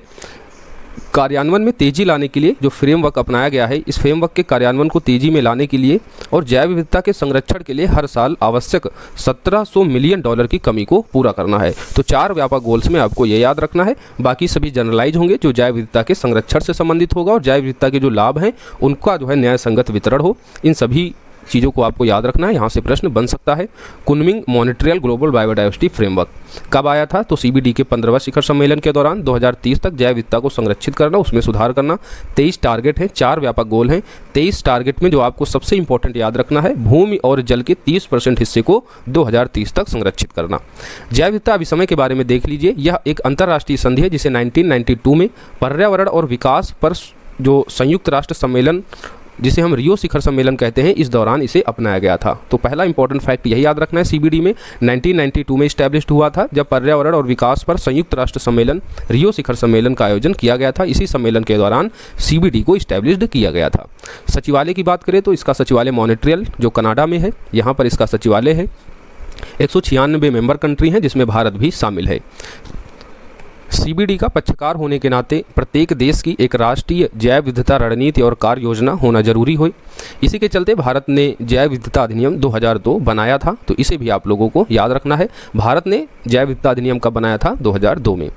कार्यान्वयन में तेजी लाने के लिए जो फ्रेमवर्क अपनाया गया है, इस फ्रेमवर्क के कार्यान्वयन को तेजी में लाने के लिए और जैव विविधता के संरक्षण के लिए हर साल आवश्यक $1700 मिलियन की कमी को पूरा करना है। तो 4 व्यापक गोल्स में आपको ये याद रखना है। बाकी सभी जनरलाइज होंगे जो जैव विविधता के संरक्षण से संबंधित होगा, और जैव विविधता के जो लाभ हैं उनका जो है न्याय संगत वितरण हो। इन सभी चीज़ों को आपको याद रखना है। यहाँ से प्रश्न बन सकता है। कुनमिंग मॉनिटरियल ग्लोबल बायोडाइवर्सिटी फ्रेमवर्क कब आया था? तो CBD के 15वां शिखर सम्मेलन के दौरान 2030 तक जैव विविधता को संरक्षित करना, उसमें सुधार करना। 23 टारगेट हैं, 4 व्यापक गोल हैं। 23 टारगेट में जो आपको सबसे इंपॉर्टेंट याद रखना है, भूमि और जल के 30% हिस्से को 2030 तक संरक्षित करना। जैव विविधता अभिसमय के बारे में देख लीजिए। यह एक अंतर्राष्ट्रीय संधि है जिसे 1992 में पर्यावरण और विकास पर जो संयुक्त राष्ट्र सम्मेलन, जिसे हम रियो शिखर सम्मेलन कहते हैं, इस दौरान इसे अपनाया गया था। तो पहला इंपॉर्टेंट फैक्ट यही याद रखना है, CBD में 1992 में इस्टेब्लिश्ड हुआ था, जब पर्यावरण और विकास पर संयुक्त राष्ट्र सम्मेलन रियो शिखर सम्मेलन का आयोजन किया गया था। इसी सम्मेलन के दौरान CBD को इस्टेब्लिश्ड किया गया था। सचिवालय की बात करें तो इसका सचिवालय मॉनिट्रियल जो कनाडा में है, यहाँ पर इसका सचिवालय है। 196 मेंबर कंट्री हैं जिसमें भारत भी शामिल है। CBD का पक्षकार होने के नाते प्रत्येक देश की एक राष्ट्रीय जैव विविधता रणनीति और कार्य योजना होना जरूरी हो। इसी के चलते भारत ने जैव विविधता अधिनियम 2002 बनाया था, तो इसे भी आप लोगों को याद रखना है। भारत ने जैव विविधता अधिनियम कब बनाया था? 2002 में।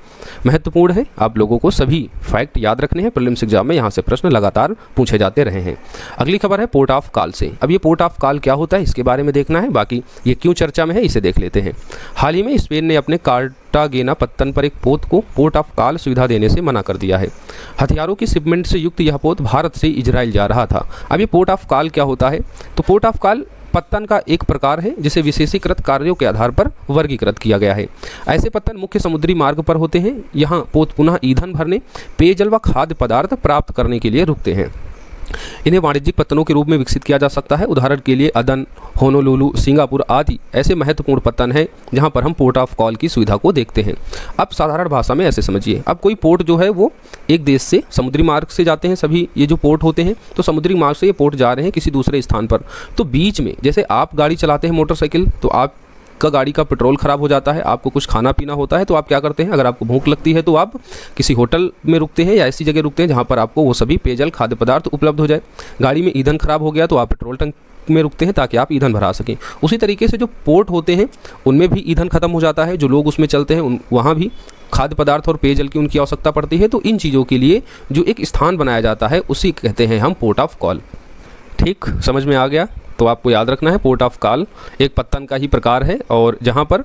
महत्वपूर्ण है, आप लोगों को सभी फैक्ट याद रखने हैं। प्रीलिम्स एग्जाम में यहाँ से प्रश्न लगातार पूछे जाते रहे हैं। अगली खबर है पोर्ट ऑफ कॉल से। अब ये पोर्ट ऑफ कॉल क्या होता है इसके बारे में देखना है, बाकी ये क्यों चर्चा में है इसे देख लेते हैं। हाल ही में स्पेन ने अपने कार्टागेना पत्तन पर एक पोत को पोर्ट ऑफ कॉल सुविधा देने से मना कर दिया है। हथियारों की शिपमेंट से युक्त यह पोत भारत से इजराइल जा रहा था। अब ये पोर्ट ऑफ कॉल क्या होता है? तो पोर्ट ऑफ कॉल पत्तन का एक प्रकार है जिसे विशेषीकृत कार्यों के आधार पर वर्गीकृत किया गया है। ऐसे पत्तन मुख्य समुद्री मार्ग पर होते हैं। यहाँ पोत पुनः ईंधन भरने, पेयजल व खाद्य पदार्थ प्राप्त करने के लिए रुकते हैं। इन्हें वाणिज्यिक पत्तनों के रूप में विकसित किया जा सकता है। उदाहरण के लिए अदन, होनोलुलु, सिंगापुर आदि ऐसे महत्वपूर्ण पत्तन हैं जहां पर हम पोर्ट ऑफ कॉल की सुविधा को देखते हैं। अब साधारण भाषा में ऐसे समझिए, अब कोई पोर्ट जो है वो एक देश से समुद्री मार्ग से जाते हैं, सभी ये जो पोर्ट होते हैं, तो समुद्री मार्ग से ये पोर्ट जा रहे हैं किसी दूसरे स्थान पर। तो बीच में जैसे आप गाड़ी चलाते हैं मोटरसाइकिल, तो आप का गाड़ी का पेट्रोल ख़राब हो जाता है, आपको कुछ खाना पीना होता है, तो आप क्या करते हैं? अगर आपको भूख लगती है तो आप किसी होटल में रुकते हैं या ऐसी जगह रुकते हैं जहाँ पर आपको वो सभी पेयजल खाद्य पदार्थ उपलब्ध हो जाए। गाड़ी में ईंधन खराब हो गया तो आप पेट्रोल टंक में रुकते हैं ताकि आप ईंधन भरा सकें। उसी तरीके से जो पोर्ट होते हैं उनमें भी ईंधन खत्म हो जाता है, जो लोग उसमें चलते हैं वहाँ भी खाद्य पदार्थ और पेयजल की उनकी आवश्यकता पड़ती है। तो इन चीज़ों के लिए जो एक स्थान बनाया जाता है उसी कहते हैं हम पोर्ट ऑफ कॉल। ठीक, समझ में आ गया? तो आपको याद रखना है पोर्ट ऑफ कॉल एक पत्तन का ही प्रकार है, और जहाँ पर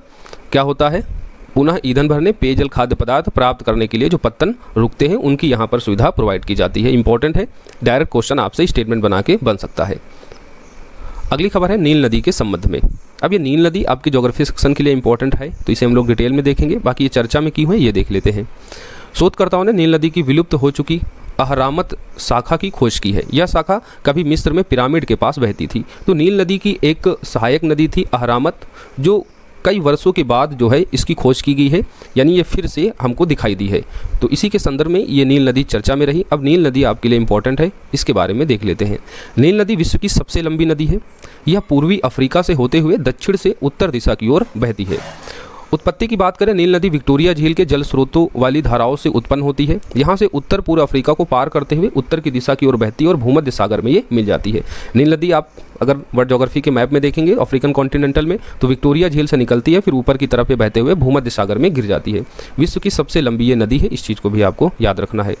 क्या होता है, पुनः ईंधन भरने, पेयजल, खाद्य पदार्थ प्राप्त करने के लिए जो पत्तन रुकते हैं उनकी यहाँ पर सुविधा प्रोवाइड की जाती है। इंपॉर्टेंट है, डायरेक्ट क्वेश्चन आपसे स्टेटमेंट बना के बन सकता है। अगली खबर है नील नदी के संबंध में। अब ये नील नदी आपकी ज्योग्राफी सेक्शन के लिए इंपॉर्टेंट है, तो इसे हम लोग डिटेल में देखेंगे। बाकी ये चर्चा में क्यों है ये देख लेते हैं। शोधकर्ताओं ने नील नदी की विलुप्त हो चुकी अहरामत शाखा की खोज की है। यह शाखा कभी मिस्र में पिरामिड के पास बहती थी। तो नील नदी की एक सहायक नदी थी अहरामत, जो कई वर्षों के बाद जो है इसकी खोज की गई है, यानी ये फिर से हमको दिखाई दी है। तो इसी के संदर्भ में ये नील नदी चर्चा में रही। अब नील नदी आपके लिए इंपॉर्टेंट है, इसके बारे में देख लेते हैं। नील नदी विश्व की सबसे लंबी नदी है। यह पूर्वी अफ्रीका से होते हुए दक्षिण से उत्तर दिशा की ओर बहती है। उत्पत्ति की बात करें, नील नदी विक्टोरिया झील के जल स्रोतों वाली धाराओं से उत्पन्न होती है। यहाँ से उत्तर पूर्व अफ्रीका को पार करते हुए उत्तर की दिशा की ओर बहती है और भूमध्य सागर में ये मिल जाती है। नील नदी आप अगर वर्ल्ड ज्योग्राफी के मैप में देखेंगे अफ्रीकन कॉन्टिनेंटल में, तो विक्टोरिया झील से निकलती है, फिर ऊपर की तरफ बहते हुए भूमध्य सागर में गिर जाती है। विश्व की सबसे लंबी ये नदी है, इस चीज़ को भी आपको याद रखना है।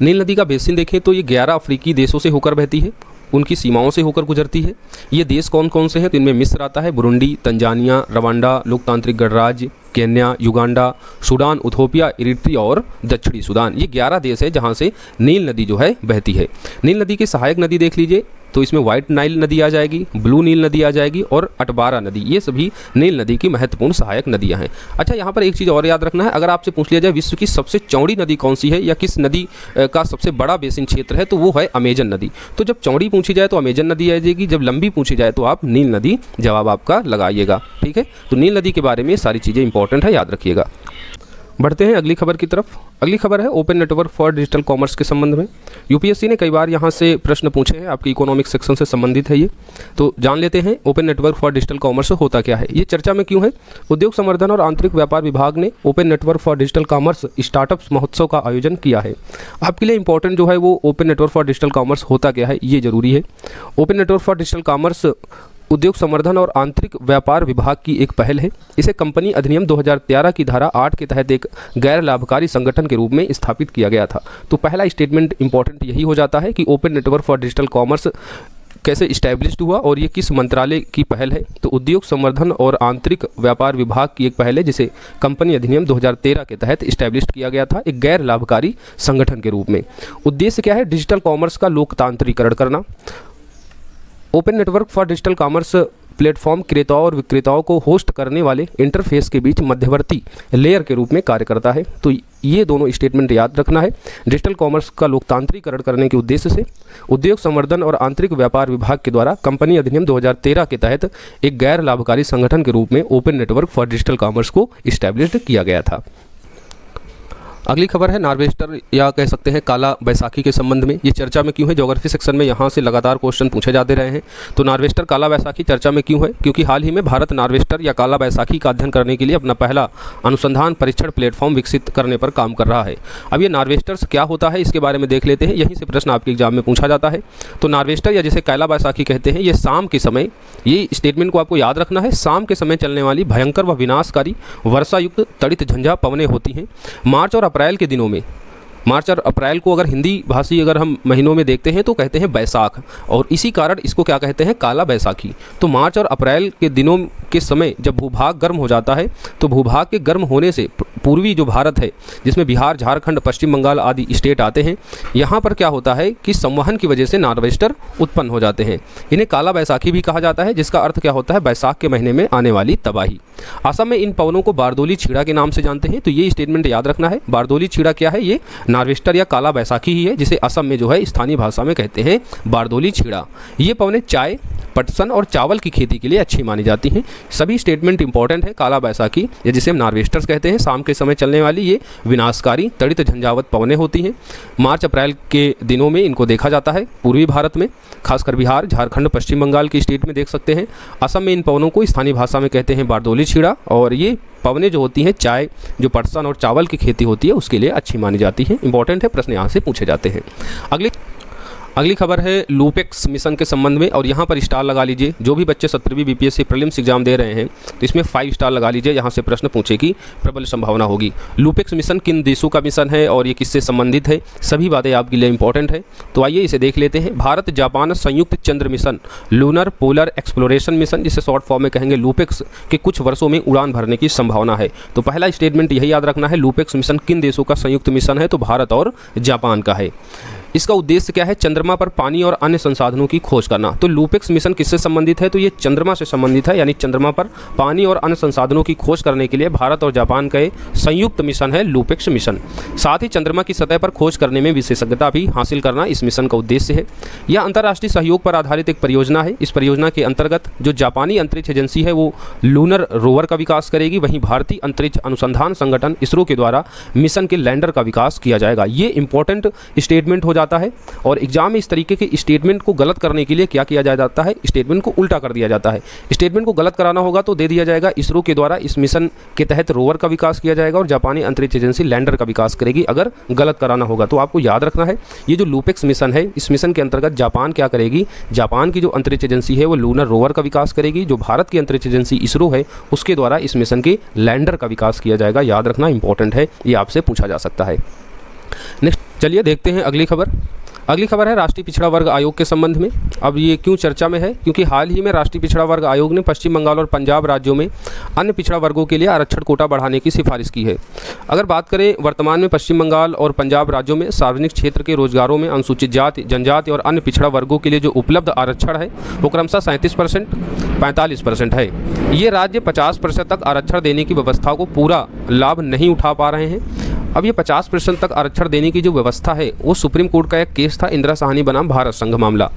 नील नदी का बेसिन देखें तो ये 11 अफ्रीकी देशों से होकर बहती है, उनकी सीमाओं से होकर गुजरती है। ये देश कौन कौन से हैं, तो इनमें मिस्र आता है, बुरुंडी, तंजानिया, रवांडा, लोकतांत्रिक गणराज्य Kenya, Uganda, Sudan, Ethiopia, Eritrea और दक्षिणी सूडान। ये 11 देश है जहाँ से नील नदी जो है बहती है। नील नदी की सहायक नदी देख लीजिए, तो इसमें व्हाइट नाइल नदी आ जाएगी, ब्लू नील नदी आ जाएगी और अटबारा नदी, ये सभी नील नदी की महत्वपूर्ण सहायक नदियां हैं। अच्छा, यहाँ पर एक चीज़ और याद रखना है, अगर आपसे पूछ लिया जाए विश्व की सबसे चौड़ी नदी कौन सी है या किस नदी का सबसे बड़ा बेसिन क्षेत्र है, तो वो है अमेजन नदी। तो जब चौड़ी पूछी जाए तो अमेजन नदी आ जाएगी, जब लंबी पूछी जाए तो आप नील नदी जवाब आपका लगाइएगा। ठीक है, तो नील नदी के बारे में सारी चीज़ें इंपॉर्टेंट है, याद रखिएगा। बढ़ते हैं अगली खबर की तरफ। अगली खबर है open network for digital commerce के संबंध में। यूपीएससी ने कई बार यहाँ से प्रश्न पूछे हैं, आपकी इकोनॉमिक सेक्शन से संबंधित है ये, तो जान लेते हैं open network for digital commerce होता क्या है। ये चर्चा में क्यों है, उद्योग संवर्धन और आंतरिक व्यापार विभाग ने open network for digital commerce startups महोत्सव का आयोजन किया है। आपके लिए इंपॉर्टेंट जो है वो open network for digital commerce होता क्या है ये जरूरी है। Open network for digital commerce उद्योग संवर्धन और आंतरिक व्यापार विभाग की एक पहल है। इसे कंपनी अधिनियम 2013 की धारा 8 के तहत एक गैर लाभकारी संगठन के रूप में स्थापित किया गया था। तो पहला स्टेटमेंट इंपॉर्टेंट यही हो जाता है कि open network for digital commerce कैसे इस्टेब्लिश्ड हुआ और ये किस मंत्रालय की पहल है। तो उद्योग संवर्धन और आंतरिक व्यापार विभाग की एक पहल है, जिसे कंपनी अधिनियम 2013 के तहत इस्टेब्लिश्ड किया गया था एक गैर लाभकारी संगठन के रूप में। उद्देश्य क्या है, डिजिटल कॉमर्स का लोकतांत्रिकरण करना। Open network for digital commerce platform क्रेताओं और विक्रेताओं को होस्ट करने वाले इंटरफेस के बीच मध्यवर्ती लेयर के रूप में कार्य करता है। तो ये दोनों स्टेटमेंट याद रखना है। डिजिटल कॉमर्स का लोकतांत्रिकरण करने के उद्देश्य से उद्योग संवर्धन और आंतरिक व्यापार विभाग के द्वारा कंपनी अधिनियम 2013 के तहत एक गैर लाभकारी संगठन के रूप में open network for digital commerce को इस्टेब्लिश्ड किया गया था। अगली खबर है नार्वेस्टर या कह सकते हैं काला बैसाखी के संबंध में। ये चर्चा में क्यों है, ज्योग्राफी सेक्शन में यहाँ से लगातार क्वेश्चन पूछे जाते रहे हैं। तो नार्वेस्टर काला बैसाखी चर्चा में क्यों है, क्योंकि हाल ही में भारत नार्वेस्टर या काला बैसाखी का अध्ययन करने के लिए अपना पहला अनुसंधान परीक्षण प्लेटफॉर्म विकसित करने पर काम कर रहा है। अब ये नार्वेस्टर्स क्या होता है इसके बारे में देख लेते हैं, यहीं से प्रश्न आपके एग्जाम में पूछा जाता है। तो नार्वेस्टर या जिसे काला बैसाखी कहते हैं, ये शाम के समय, ये स्टेटमेंट को आपको याद रखना है, शाम के समय चलने वाली भयंकर व विनाशकारी वर्षायुक्त तड़ित झंझा पवनें होती हैं। मार्च और अप्रैल के दिनों में, मार्च और अप्रैल को अगर हिंदी भाषी अगर हम महीनों में देखते हैं तो कहते हैं बैसाख, और इसी कारण इसको क्या कहते हैं, काला बैसाखी। तो मार्च और अप्रैल के दिनों के समय जब भूभाग गर्म हो जाता है, तो भूभाग के गर्म होने से पूर्वी जो भारत है, जिसमें बिहार, झारखंड, पश्चिम बंगाल आदि स्टेट आते हैं, यहाँ पर क्या होता है कि संवहन की वजह से नार्वेस्टर उत्पन्न हो जाते हैं। इन्हें काला बैसाखी भी कहा जाता है, जिसका अर्थ क्या होता है, बैसाख के महीने में आने वाली तबाही। असम में इन पवनों को बारदोली छीड़ा के नाम से जानते हैं। तो ये स्टेटमेंट याद रखना है। बारदोली छीड़ा क्या है, ये नार्वेस्टर या काला बैसाखी ही है, जिसे असम में जो है स्थानीय भाषा में कहते हैं बारदोली छीड़ा। ये पवनें चाय, पटसन और चावल की खेती के लिए अच्छी मानी जाती हैं। सभी स्टेटमेंट इंपॉर्टेंट है। काला बैसाखी या जिसे हम नार्वेस्टर्स कहते हैं, शाम के समय चलने वाली ये विनाशकारी तड़ित झंझावत पवनें होती हैं। मार्च अप्रैल के दिनों में इनको देखा जाता है पूर्वी भारत में, खासकर बिहार, झारखंड, पश्चिम बंगाल की स्टेट में देख सकते हैं। असम में इन पवनों को स्थानीय भाषा में कहते हैं बारदोली छीड़ा, और ये पवनें जो होती हैं चाय, जो पटसन और चावल की खेती होती है उसके लिए अच्छी मानी जाती है। इंपॉर्टेंट है, प्रश्न यहाँ से पूछे जाते हैं। अगली खबर है लूपेक्स मिशन के संबंध में, और यहाँ पर स्टार लगा लीजिए। जो भी बच्चे 17वीं बीपीएससी प्रीलिम्स एग्जाम दे रहे हैं तो इसमें 5 स्टार लगा लीजिए। यहाँ से प्रश्न पूछे की प्रबल संभावना होगी। लूपेक्स मिशन किन देशों का मिशन है और ये किससे संबंधित है, सभी बातें आपके लिए इंपॉर्टेंट है। तो आइए इसे देख लेते हैं। भारत जापान संयुक्त चंद्र mission lunar polar exploration mission, जिसे शॉर्ट फॉर्म में कहेंगे लूपेक्स, के कुछ वर्षों में उड़ान भरने की संभावना है। तो पहला स्टेटमेंट यही याद रखना है, लूपेक्स मिशन किन देशों का संयुक्त मिशन है, तो भारत और जापान का है। इसका उद्देश्य क्या है, चंद्रमा पर पानी और अन्य संसाधनों की खोज करना। तो लूपेक्स मिशन किससे संबंधित है, तो ये चंद्रमा से संबंधित है, यानी चंद्रमा पर पानी और अन्य संसाधनों की खोज करने के लिए भारत और जापान का संयुक्त मिशन है लूपेक्स मिशन। साथ ही चंद्रमा की सतह पर खोज करने में विशेषज्ञता भी हासिल करना इस मिशन का उद्देश्य है। यह अंतर्राष्ट्रीय सहयोग पर आधारित एक परियोजना है। इस परियोजना के अंतर्गत जो जापानी अंतरिक्ष एजेंसी है वो लूनर रोवर का विकास करेगी, वहीं भारतीय अंतरिक्ष अनुसंधान संगठन इसरो के द्वारा मिशन के लैंडर का विकास किया जाएगा। ये इंपॉर्टेंट स्टेटमेंट हो जाता है, और एग्जाम में इस तरीके के स्टेटमेंट को गलत करने के लिए क्या किया जाता है, स्टेटमेंट को उल्टा कर दिया जाता है। स्टेटमेंट को गलत कराना होगा तो दे दिया जाएगा इसरो के द्वारा इस मिशन के तहत रोवर का विकास किया जाएगा और जापानी अंतरिक्ष एजेंसी लैंडर का विकास करेगी। अगर गलत कराना होगा तो आपको याद रखना है, ये जो लूपेक्स मिशन है, इस मिशन के अंतर्गत जापान क्या करेगी, जापान की जो अंतरिक्ष एजेंसी है वो लूनर रोवर का विकास करेगी। जो भारत की अंतरिक्ष एजेंसी इसरो है उसके द्वारा इस मिशन के लैंडर का विकास किया जाएगा। याद रखना इंपॉर्टेंट है, ये आपसे पूछा जा सकता है। नेक्स्ट चलिए देखते हैं अगली खबर। अगली खबर है राष्ट्रीय पिछड़ा वर्ग आयोग के संबंध में। अब ये क्यों चर्चा में है, क्योंकि हाल ही में राष्ट्रीय पिछड़ा वर्ग आयोग ने पश्चिम बंगाल और पंजाब राज्यों में अन्य पिछड़ा वर्गों के लिए आरक्षण कोटा बढ़ाने की सिफारिश की है। अगर बात करें वर्तमान में पश्चिम बंगाल और पंजाब राज्यों में सार्वजनिक क्षेत्र के रोजगारों में अनुसूचित जाति, जनजाति और अन्य पिछड़ा वर्गों के लिए जो उपलब्ध आरक्षण है वो क्रमशः 37%, 45% है। ये राज्य 50% तक आरक्षण देने की व्यवस्था को पूरा लाभ नहीं उठा पा रहे हैं। अब ये 50% तक आरक्षण देने की जो व्यवस्था है वो सुप्रीम कोर्ट का एक केस था, इंदिरा साहनी बनाम भारत संघ मामला।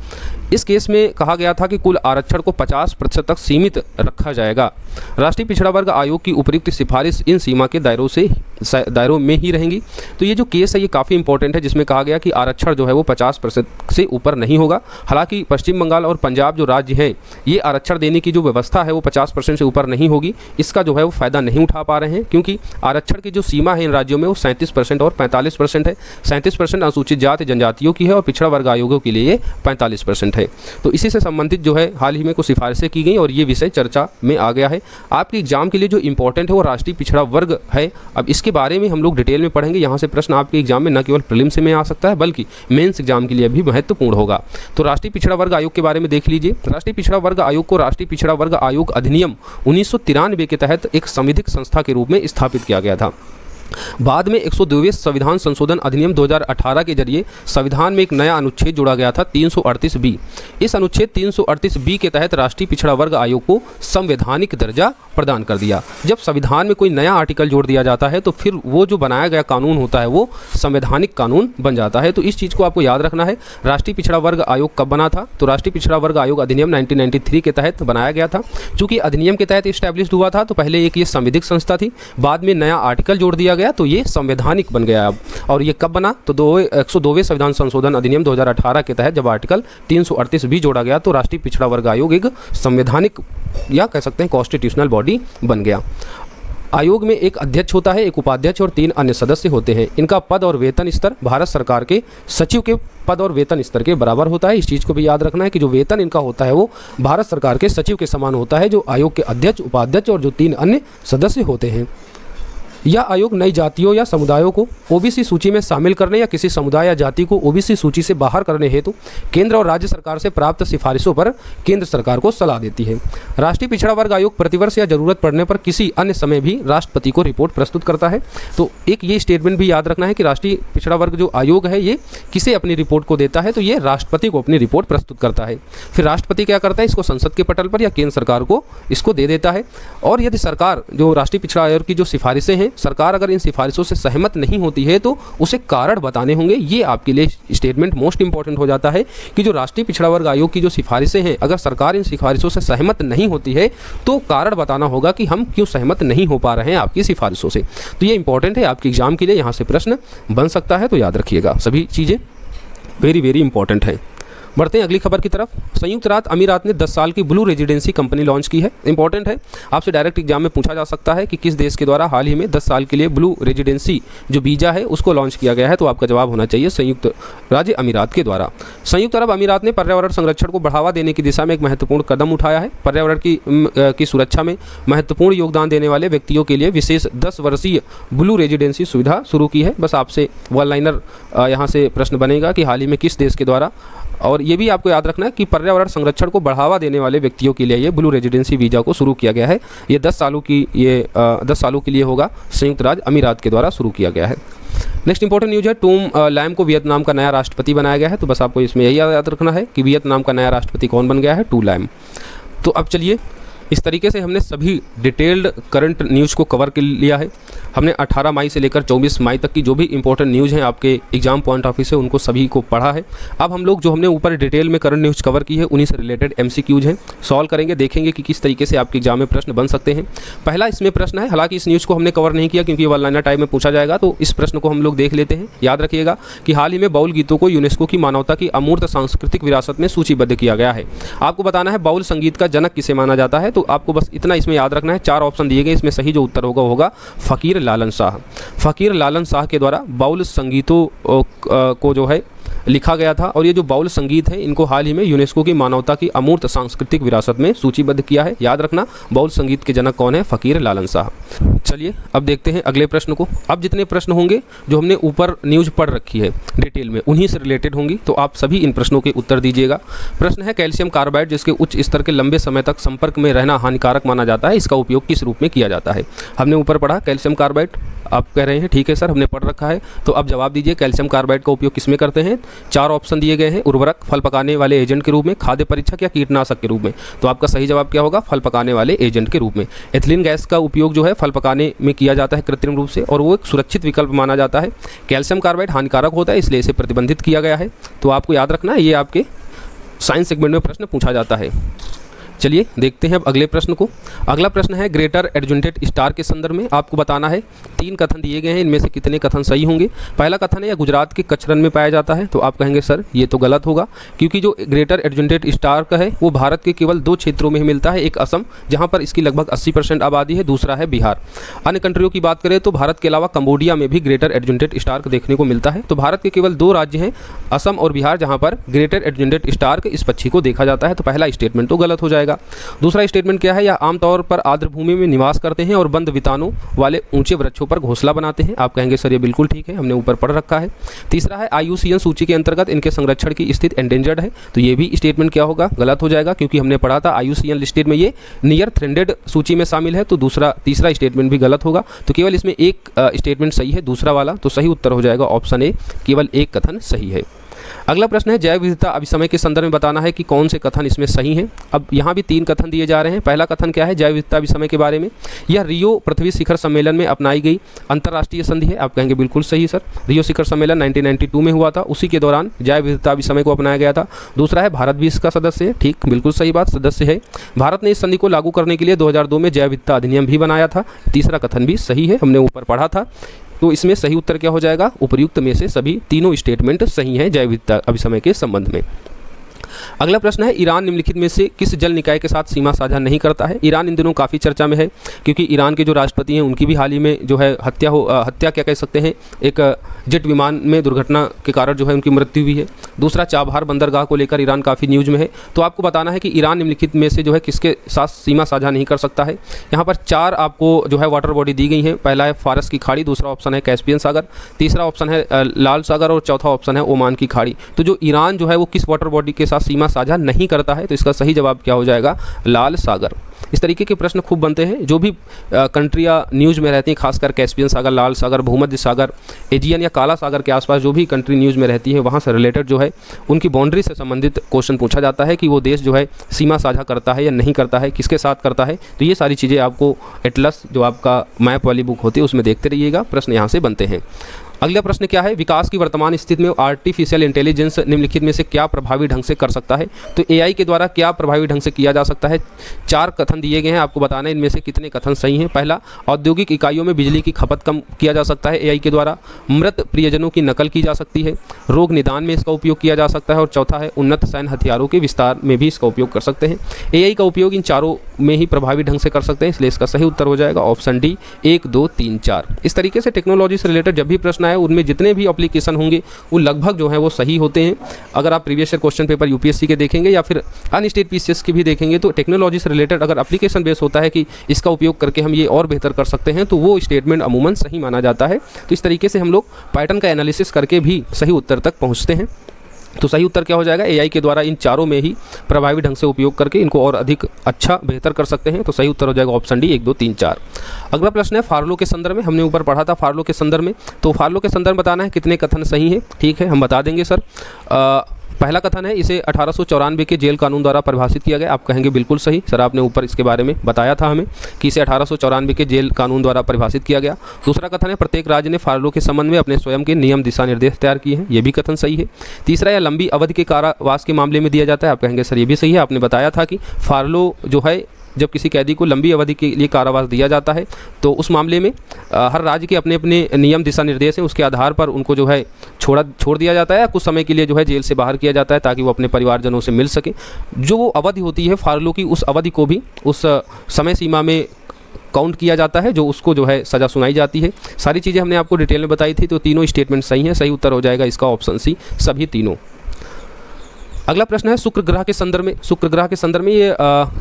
इस केस में कहा गया था कि कुल आरक्षण को 50% तक सीमित रखा जाएगा। राष्ट्रीय पिछड़ा वर्ग आयोग की उपयुक्त सिफारिश इन सीमा के दायरों में ही रहेंगी। तो ये जो केस है ये काफ़ी इंपॉर्टेंट है, जिसमें कहा गया कि आरक्षण जो है वो 50% से ऊपर नहीं होगा। हालांकि पश्चिम बंगाल और पंजाब जो राज्य हैं ये आरक्षण देने की जो व्यवस्था है वो 50% से ऊपर नहीं होगी। इसका जो है वो फ़ायदा नहीं उठा पा रहे हैं, क्योंकि आरक्षण की जो सीमा है इन राज्यों में वो 37% और 45% है। 37% अनुसूचित जाति जनजातियों की है और पिछड़ा वर्ग आयोगों के लिए 45% है। तो इसी से संबंधित जो है हाल ही में कुछ सिफारिशें की गई और ये विषय चर्चा में आ गया है। आपके एग्जाम के लिए जो इंपॉर्टेंट है वो राष्ट्रीय पिछड़ा वर्ग है। अब इसके बारे में हम लोग डिटेल में पढ़ेंगे। यहाँ से प्रश्न आपके एग्जाम में न केवल प्रीलिम्स में आ सकता है बल्कि मेंस एग्जाम के लिए भी महत्वपूर्ण होगा। तो राष्ट्रीय पिछड़ा वर्ग आयोग के बारे में देख लीजिए। राष्ट्रीय पिछड़ा वर्ग आयोग को राष्ट्रीय पिछड़ा वर्ग आयोग अधिनियम 1993 के तहत एक संविधिक संस्था के रूप में स्थापित किया गया था। बाद में 102वें संविधान संशोधन अधिनियम 2018 के जरिए संविधान में एक नया अनुच्छेद जोड़ा गया था 338B। इस अनुच्छेद 338B के तहत राष्ट्रीय पिछड़ा वर्ग आयोग को संवैधानिक दर्जा प्रदान कर दिया। जब संविधान में कोई नया आर्टिकल जोड़ दिया जाता है तो फिर वो जो बनाया गया कानून होता है वो संवैधानिक कानून बन जाता है। तो इस चीज़ को आपको याद रखना है। राष्ट्रीय पिछड़ा वर्ग आयोग कब बना था, तो राष्ट्रीय पिछड़ा वर्ग आयोग अधिनियम 1993 के तहत बनाया गया था। चूँकि अधिनियम के तहत इस्टेब्लिश हुआ था तो पहले एक ये संविधिक संस्था थी, बाद में नया आर्टिकल जोड़ दिया गया तो ये संवैधानिक बन गया अब। और ये कब बना, तो 102वें संविधान संशोधन अधिनियम 2018 के तहत जब आर्टिकल 338B जोड़ा गया तो राष्ट्रीय पिछड़ा वर्ग आयोग एक संवैधानिक या कह सकते हैं कॉन्स्टिट्यूशनल बॉडी बन गया। आयोग में एक अध्यक्ष होता है, एक उपाध्यक्ष और 3 अन्य सदस्य होते हैं। इनका पद और वेतन स्तर भारत सरकार के सचिव के पद और वेतन स्तर के बराबर होता है। इस चीज़ को भी याद रखना है कि जो वेतन इनका होता है वो भारत सरकार के सचिव के समान होता है, जो आयोग के अध्यक्ष, उपाध्यक्ष और जो 3 अन्य सदस्य होते हैं। यह आयोग नई जातियों या समुदायों को ओबीसी सूची में शामिल करने या किसी समुदाय या जाति को ओबीसी सूची से बाहर करने हेतु केंद्र और राज्य सरकार से प्राप्त सिफारिशों पर केंद्र सरकार को सलाह देती है। राष्ट्रीय पिछड़ा वर्ग आयोग प्रतिवर्ष या जरूरत पड़ने पर किसी अन्य समय भी राष्ट्रपति को रिपोर्ट प्रस्तुत करता है। तो एक ये स्टेटमेंट भी याद रखना है कि राष्ट्रीय पिछड़ा वर्ग जो आयोग है ये किसे अपनी रिपोर्ट को देता है, तो ये राष्ट्रपति को अपनी रिपोर्ट प्रस्तुत करता है। फिर राष्ट्रपति क्या करता है, इसको संसद के पटल पर या केंद्र सरकार को इसको दे देता है। और यदि सरकार जो राष्ट्रीय पिछड़ा आयोग की जो सिफारिशें हैं, सरकार अगर इन सिफारिशों से सहमत नहीं होती है तो उसे कारण बताने होंगे। ये आपके लिए स्टेटमेंट मोस्ट इंपॉर्टेंट हो जाता है कि जो राष्ट्रीय पिछड़ा वर्ग आयोग की जो सिफारिशें हैं, अगर सरकार इन सिफारिशों से सहमत नहीं होती है तो कारण बताना होगा कि हम क्यों सहमत नहीं हो पा रहे हैं आपकी सिफारिशों से। तो ये इंपॉर्टेंट है आपके एग्जाम के लिए, यहाँ से प्रश्न बन सकता है, तो याद रखिएगा। सभी चीज़ें वेरी वेरी इंपॉर्टेंट है। बढ़ते हैं अगली खबर की तरफ। संयुक्त राज्य अमीरात ने 10 साल की ब्लू रेजिडेंसी कंपनी लॉन्च की है। इंपॉर्टेंट है, आपसे डायरेक्ट एग्जाम में पूछा जा सकता है कि किस देश के द्वारा हाल ही में 10 साल के लिए ब्लू रेजिडेंसी जो वीज़ा है उसको लॉन्च किया गया है। तो आपका जवाब होना चाहिए संयुक्त राज्य अमीरात के द्वारा। संयुक्त अरब अमीरात ने पर्यावरण संरक्षण को बढ़ावा देने की दिशा में एक महत्वपूर्ण कदम उठाया है। पर्यावरण की सुरक्षा में महत्वपूर्ण योगदान देने वाले व्यक्तियों के लिए विशेष 10 वर्षीय ब्लू रेजिडेंसी सुविधा शुरू की है। बस आपसे वन लाइनर यहाँ से प्रश्न बनेगा कि हाल ही में किस देश के द्वारा, और ये भी आपको याद रखना है कि पर्यावरण संरक्षण को बढ़ावा देने वाले व्यक्तियों के लिए ये ब्लू रेजिडेंसी वीज़ा को शुरू किया गया है। ये 10 सालों के लिए होगा, संयुक्त राज्य अमीरात के द्वारा शुरू किया गया है। नेक्स्ट इंपॉर्टेंट न्यूज़ है, टूम लैम को वियतनाम का नया राष्ट्रपति बनाया गया है। तो बस आपको इसमें यही याद रखना है कि वियतनाम का नया राष्ट्रपति कौन बन गया है, टू लैम। तो अब चलिए, इस तरीके से हमने सभी डिटेल्ड करंट न्यूज़ को कवर कर लिया है। हमने 18 मई से लेकर 24 मई तक की जो भी इंपॉर्टेंट न्यूज़ हैं आपके एग्जाम पॉइंट ऑफ व्यू से, उनको सभी को पढ़ा है। अब हम लोग जो हमने ऊपर डिटेल में करंट न्यूज़ कवर की है उन्हीं से रिलेटेड MCQs हैं, सॉल्व करेंगे, देखेंगे कि किस तरीके से आपके एग्जाम में प्रश्न बन सकते हैं। पहला इसमें प्रश्न है, हालांकि इस न्यूज़ को हमने कवर नहीं किया क्योंकि वन लाइनर टाइप में पूछा जाएगा, तो इस प्रश्न को हम लोग देख लेते हैं। याद रखिएगा कि हाल ही में बाउल गीतों को यूनेस्को की मानवता की अमूर्त सांस्कृतिक विरासत में सूचीबद्ध किया गया है। आपको बताना है बाउल संगीत का जनक किसे माना जाता है। तो आपको बस इतना इसमें याद रखना है, 4 ऑप्शन दिए गए, इसमें सही जो उत्तर होगा फ़कीर लालन शाह। फ़कीर लालन शाह के द्वारा बाउल संगीतों को जो है लिखा गया था, और ये जो बाउल संगीत है इनको हाल ही में यूनेस्को की मानवता की अमूर्त सांस्कृतिक विरासत में सूचीबद्ध किया है। याद रखना, बाउल संगीत के जनक कौन है, फ़कीर लालन शाह। चलिए अब देखते हैं अगले प्रश्न को। अब जितने प्रश्न होंगे जो हमने ऊपर न्यूज़ पढ़ रखी है डिटेल में, उन्हीं से रिलेटेड होंगी, तो आप सभी इन प्रश्नों के उत्तर दीजिएगा। प्रश्न है, कैल्शियम कार्बाइड जिसके उच्च स्तर के लंबे समय तक संपर्क में रहना हानिकारक माना जाता है, इसका उपयोग किस रूप में किया जाता है। हमने ऊपर पढ़ा कैल्शियम कार्बाइड, आप कह रहे हैं ठीक है सर हमने पढ़ रखा है, तो अब जवाब दीजिए कैल्शियम कार्बाइड का उपयोग किस में करते हैं। 4 ऑप्शन दिए गए हैं, उर्वरक, फल पकाने वाले एजेंट के रूप में, खाद्य परीक्षक या कीटनाशक के रूप में। तो आपका सही जवाब क्या होगा, फल पकाने वाले एजेंट के रूप में। एथिलीन गैस का उपयोग जो है फल पकाने में किया जाता है कृत्रिम रूप से, और वो एक सुरक्षित विकल्प माना जाता है। कैल्शियम कार्बाइड हानिकारक होता है, इसलिए इसे प्रतिबंधित किया गया है। तो आपको याद रखना है, ये आपके साइंस सेगमेंट में प्रश्न पूछा जाता है। चलिए देखते हैं अब अगले प्रश्न को। अगला प्रश्न है, ग्रेटर एडजुंटेड स्टार के संदर्भ में आपको बताना है, 3 कथन दिए गए हैं, इनमें से कितने कथन सही होंगे। पहला कथन है, यह गुजरात के कच्छ रण में पाया जाता है। तो आप कहेंगे सर ये तो गलत होगा, क्योंकि जो ग्रेटर एडजुंटेड स्टार का है वो भारत के केवल 2 क्षेत्रों में ही मिलता है, एक असम जहाँ पर इसकी लगभग 80% आबादी है, दूसरा है बिहार। अन्य कंट्रियों की बात करें तो भारत के अलावा कंबोडिया में भी ग्रेटर एडजुंटेड स्टार देखने को मिलता है। तो भारत के केवल 2 राज्य हैं, असम और बिहार, जहाँ पर ग्रेटर एडजुंटेड स्टार इस पक्षी को देखा जाता है। तो पहला स्टेटमेंट तो गलत हो जाएगा। दूसरा स्टेटमेंट क्या है, यह आमतौर पर आर्द्र भूमि में निवास करते हैं और बंद वितानों वाले ऊंचे वृक्षों पर घोंसला बनाते हैं। आप कहेंगे सर ये बिल्कुल ठीक है, हमने ऊपर पढ़ रखा है। तीसरा है, IUCN सूची के अंतर्गत इनके संरक्षण की स्थिति एंडेंजर्ड है। तो ये भी स्टेटमेंट क्या होगा, गलत हो जाएगा, क्योंकि हमने पढ़ा था IUCN लिस्टेड में ये नियर थ्रेटेंड सूची में शामिल है। तो तीसरा स्टेटमेंट भी गलत होगा। तो केवल इसमें एक स्टेटमेंट सही है, दूसरा वाला। तो सही उत्तर हो जाएगा ऑप्शन ए, केवल एक कथन सही है। अगला प्रश्न है, जैव विविधता अभिसमय के संदर्भ में बताना है कि कौन से कथन इसमें सही हैं। अब यहाँ भी 3 कथन दिए जा रहे हैं। पहला कथन क्या है, जैव विविधता अभिसमय के बारे में, यह रियो पृथ्वी शिखर सम्मेलन में अपनाई गई अंतर्राष्ट्रीय संधि है। आप कहेंगे बिल्कुल सही सर, रियो शिखर सम्मेलन 1992 में हुआ था, उसी के दौरान जैव विविधता अभिसमय को अपनाया गया था। दूसरा है, भारत भी इसका सदस्य है। ठीक, बिल्कुल सही बात, सदस्य है। भारत ने इस संधि को लागू करने के लिए 2002 में जैव विविधता अधिनियम भी बनाया था। तीसरा कथन भी सही है, हमने ऊपर पढ़ा था। तो इसमें सही उत्तर क्या हो जाएगा, उपर्युक्त में से सभी तीनों स्टेटमेंट सही हैं जैव विविधता अभिसमय के संबंध में। अगला प्रश्न है, ईरान निम्नलिखित में से किस जल निकाय के साथ सीमा साझा नहीं करता है। ईरान इन दिनों काफ़ी चर्चा में है, क्योंकि ईरान के जो राष्ट्रपति हैं उनकी भी हाल ही में जो है हत्या क्या कह सकते हैं, एक जेट विमान में दुर्घटना के कारण जो है उनकी मृत्यु हुई है। दूसरा, चाबहार बंदरगाह को लेकर ईरान काफ़ी न्यूज़ में है। तो आपको बताना है कि ईरान निम्नलिखित में से जो है किसके साथ सीमा साझा नहीं कर सकता है। यहाँ पर 4 आपको जो है वाटर बॉडी दी गई हैं। पहला है फारस की खाड़ी, दूसरा ऑप्शन है कैस्पियन सागर, तीसरा ऑप्शन है लाल सागर, और चौथा ऑप्शन है ओमान की खाड़ी। तो जो ईरान जो है वो किस वाटर बॉडी के साथ सीमा साझा नहीं करता है, तो इसका सही जवाब क्या हो जाएगा, लाल सागर। इस तरीके के प्रश्न खूब बनते हैं। जो भी कंट्रियाँ न्यूज़ में रहती हैं, खासकर कैस्पियन सागर, लाल सागर, भूमध्य सागर, एजियन या काला सागर के आसपास जो भी कंट्री न्यूज़ में रहती है, वहाँ से रिलेटेड जो है उनकी बाउंड्री से संबंधित क्वेश्चन पूछा जाता है कि वो देश जो है सीमा साझा करता है या नहीं करता है, किसके साथ करता है। तो ये सारी चीज़ें आपको एटलस जो आपका मैप वाली बुक होती है उसमें देखते रहिएगा, प्रश्न यहाँ से बनते हैं। अगला प्रश्न क्या है, विकास की वर्तमान स्थिति में आर्टिफिशियल इंटेलिजेंस निम्नलिखित में से क्या प्रभावी ढंग से कर सकता है। तो एआई के द्वारा क्या प्रभावी ढंग से किया जा सकता है। 4 कथन दिए गए हैं, आपको बताना है इनमें से कितने कथन सही हैं। पहला, औद्योगिक इकाइयों में बिजली की खपत कम किया जा सकता है एआई के द्वारा। मृत प्रियजनों की नकल की जा सकती है। रोग निदान में इसका उपयोग किया जा सकता है। और चौथा है, उन्नत सैन्य हथियारों के विस्तार में भी इसका उपयोग कर सकते हैं। एआई का उपयोग इन चारों में ही प्रभावी ढंग से कर सकते हैं, इसलिए इसका सही उत्तर हो जाएगा ऑप्शन डी 1, 2, 3, 4। इस तरीके से टेक्नोलॉजी से रिलेटेड जब भी प्रश्न आए उनमें जितने भी एप्लीकेशन होंगे वो लगभग जो है वो सही होते हैं। अगर आप previous year question paper UPSC के देखेंगे या फिर अन्य स्टेट पीसीएस के भी देखेंगे तो टेक्नोलॉजी से रिलेटेड अगर एप्लीकेशन बेस होता है कि इसका उपयोग करके हम ये और बेहतर कर सकते हैं तो वो स्टेटमेंट अमूमन सही माना जाता है। तो इस तरीके से हम लोग पैटर्न का एनालिसिस करके भी सही उत्तर तक पहुँचते हैं। तो सही उत्तर क्या हो जाएगा, एआई के द्वारा इन चारों में ही प्रभावी ढंग से उपयोग करके इनको और अधिक अच्छा बेहतर कर सकते हैं। तो सही उत्तर हो जाएगा ऑप्शन डी 1, 2, 3, 4। अगला प्रश्न है फार्लो के संदर्भ में, हमने ऊपर पढ़ा था फार्लो के संदर्भ में। तो फार्लो के संदर्भ बताना है कितने कथन सही हैं। ठीक है, हम बता देंगे सर। पहला कथन है, इसे 1894 के जेल कानून द्वारा परिभाषित किया गया। आप कहेंगे बिल्कुल सही सर, आपने ऊपर इसके बारे में बताया था हमें कि इसे 1894 के जेल कानून द्वारा परिभाषित किया गया। दूसरा कथन है, प्रत्येक राज्य ने फार्लो के संबंध में अपने स्वयं के नियम दिशा निर्देश तैयार किए हैं। ये भी कथन सही है। तीसरा, यह लंबी अवधि के कारावास के मामले में दिया जाता है। आप कहेंगे सर ये भी सही है, आपने बताया था कि फार्लो जो है जब किसी कैदी को लंबी अवधि के लिए कारावास दिया जाता है तो उस मामले में हर राज्य के अपने अपने नियम दिशा निर्देश हैं, उसके आधार पर उनको जो है छोड़ दिया जाता है या कुछ समय के लिए जो है जेल से बाहर किया जाता है ताकि वो अपने परिवारजनों से मिल सके। जो वो अवधि होती है फार्लो की, उस अवधि को भी उस समय सीमा में काउंट किया जाता है जो उसको जो है सज़ा सुनाई जाती है। सारी चीज़ें हमने आपको डिटेल में बताई थी। तो तीनों स्टेटमेंट सही हैं, सही उत्तर हो जाएगा इसका ऑप्शन सी, सभी तीनों। अगला प्रश्न है शुक्र ग्रह के संदर्भ में। शुक्र ग्रह के संदर्भ में ये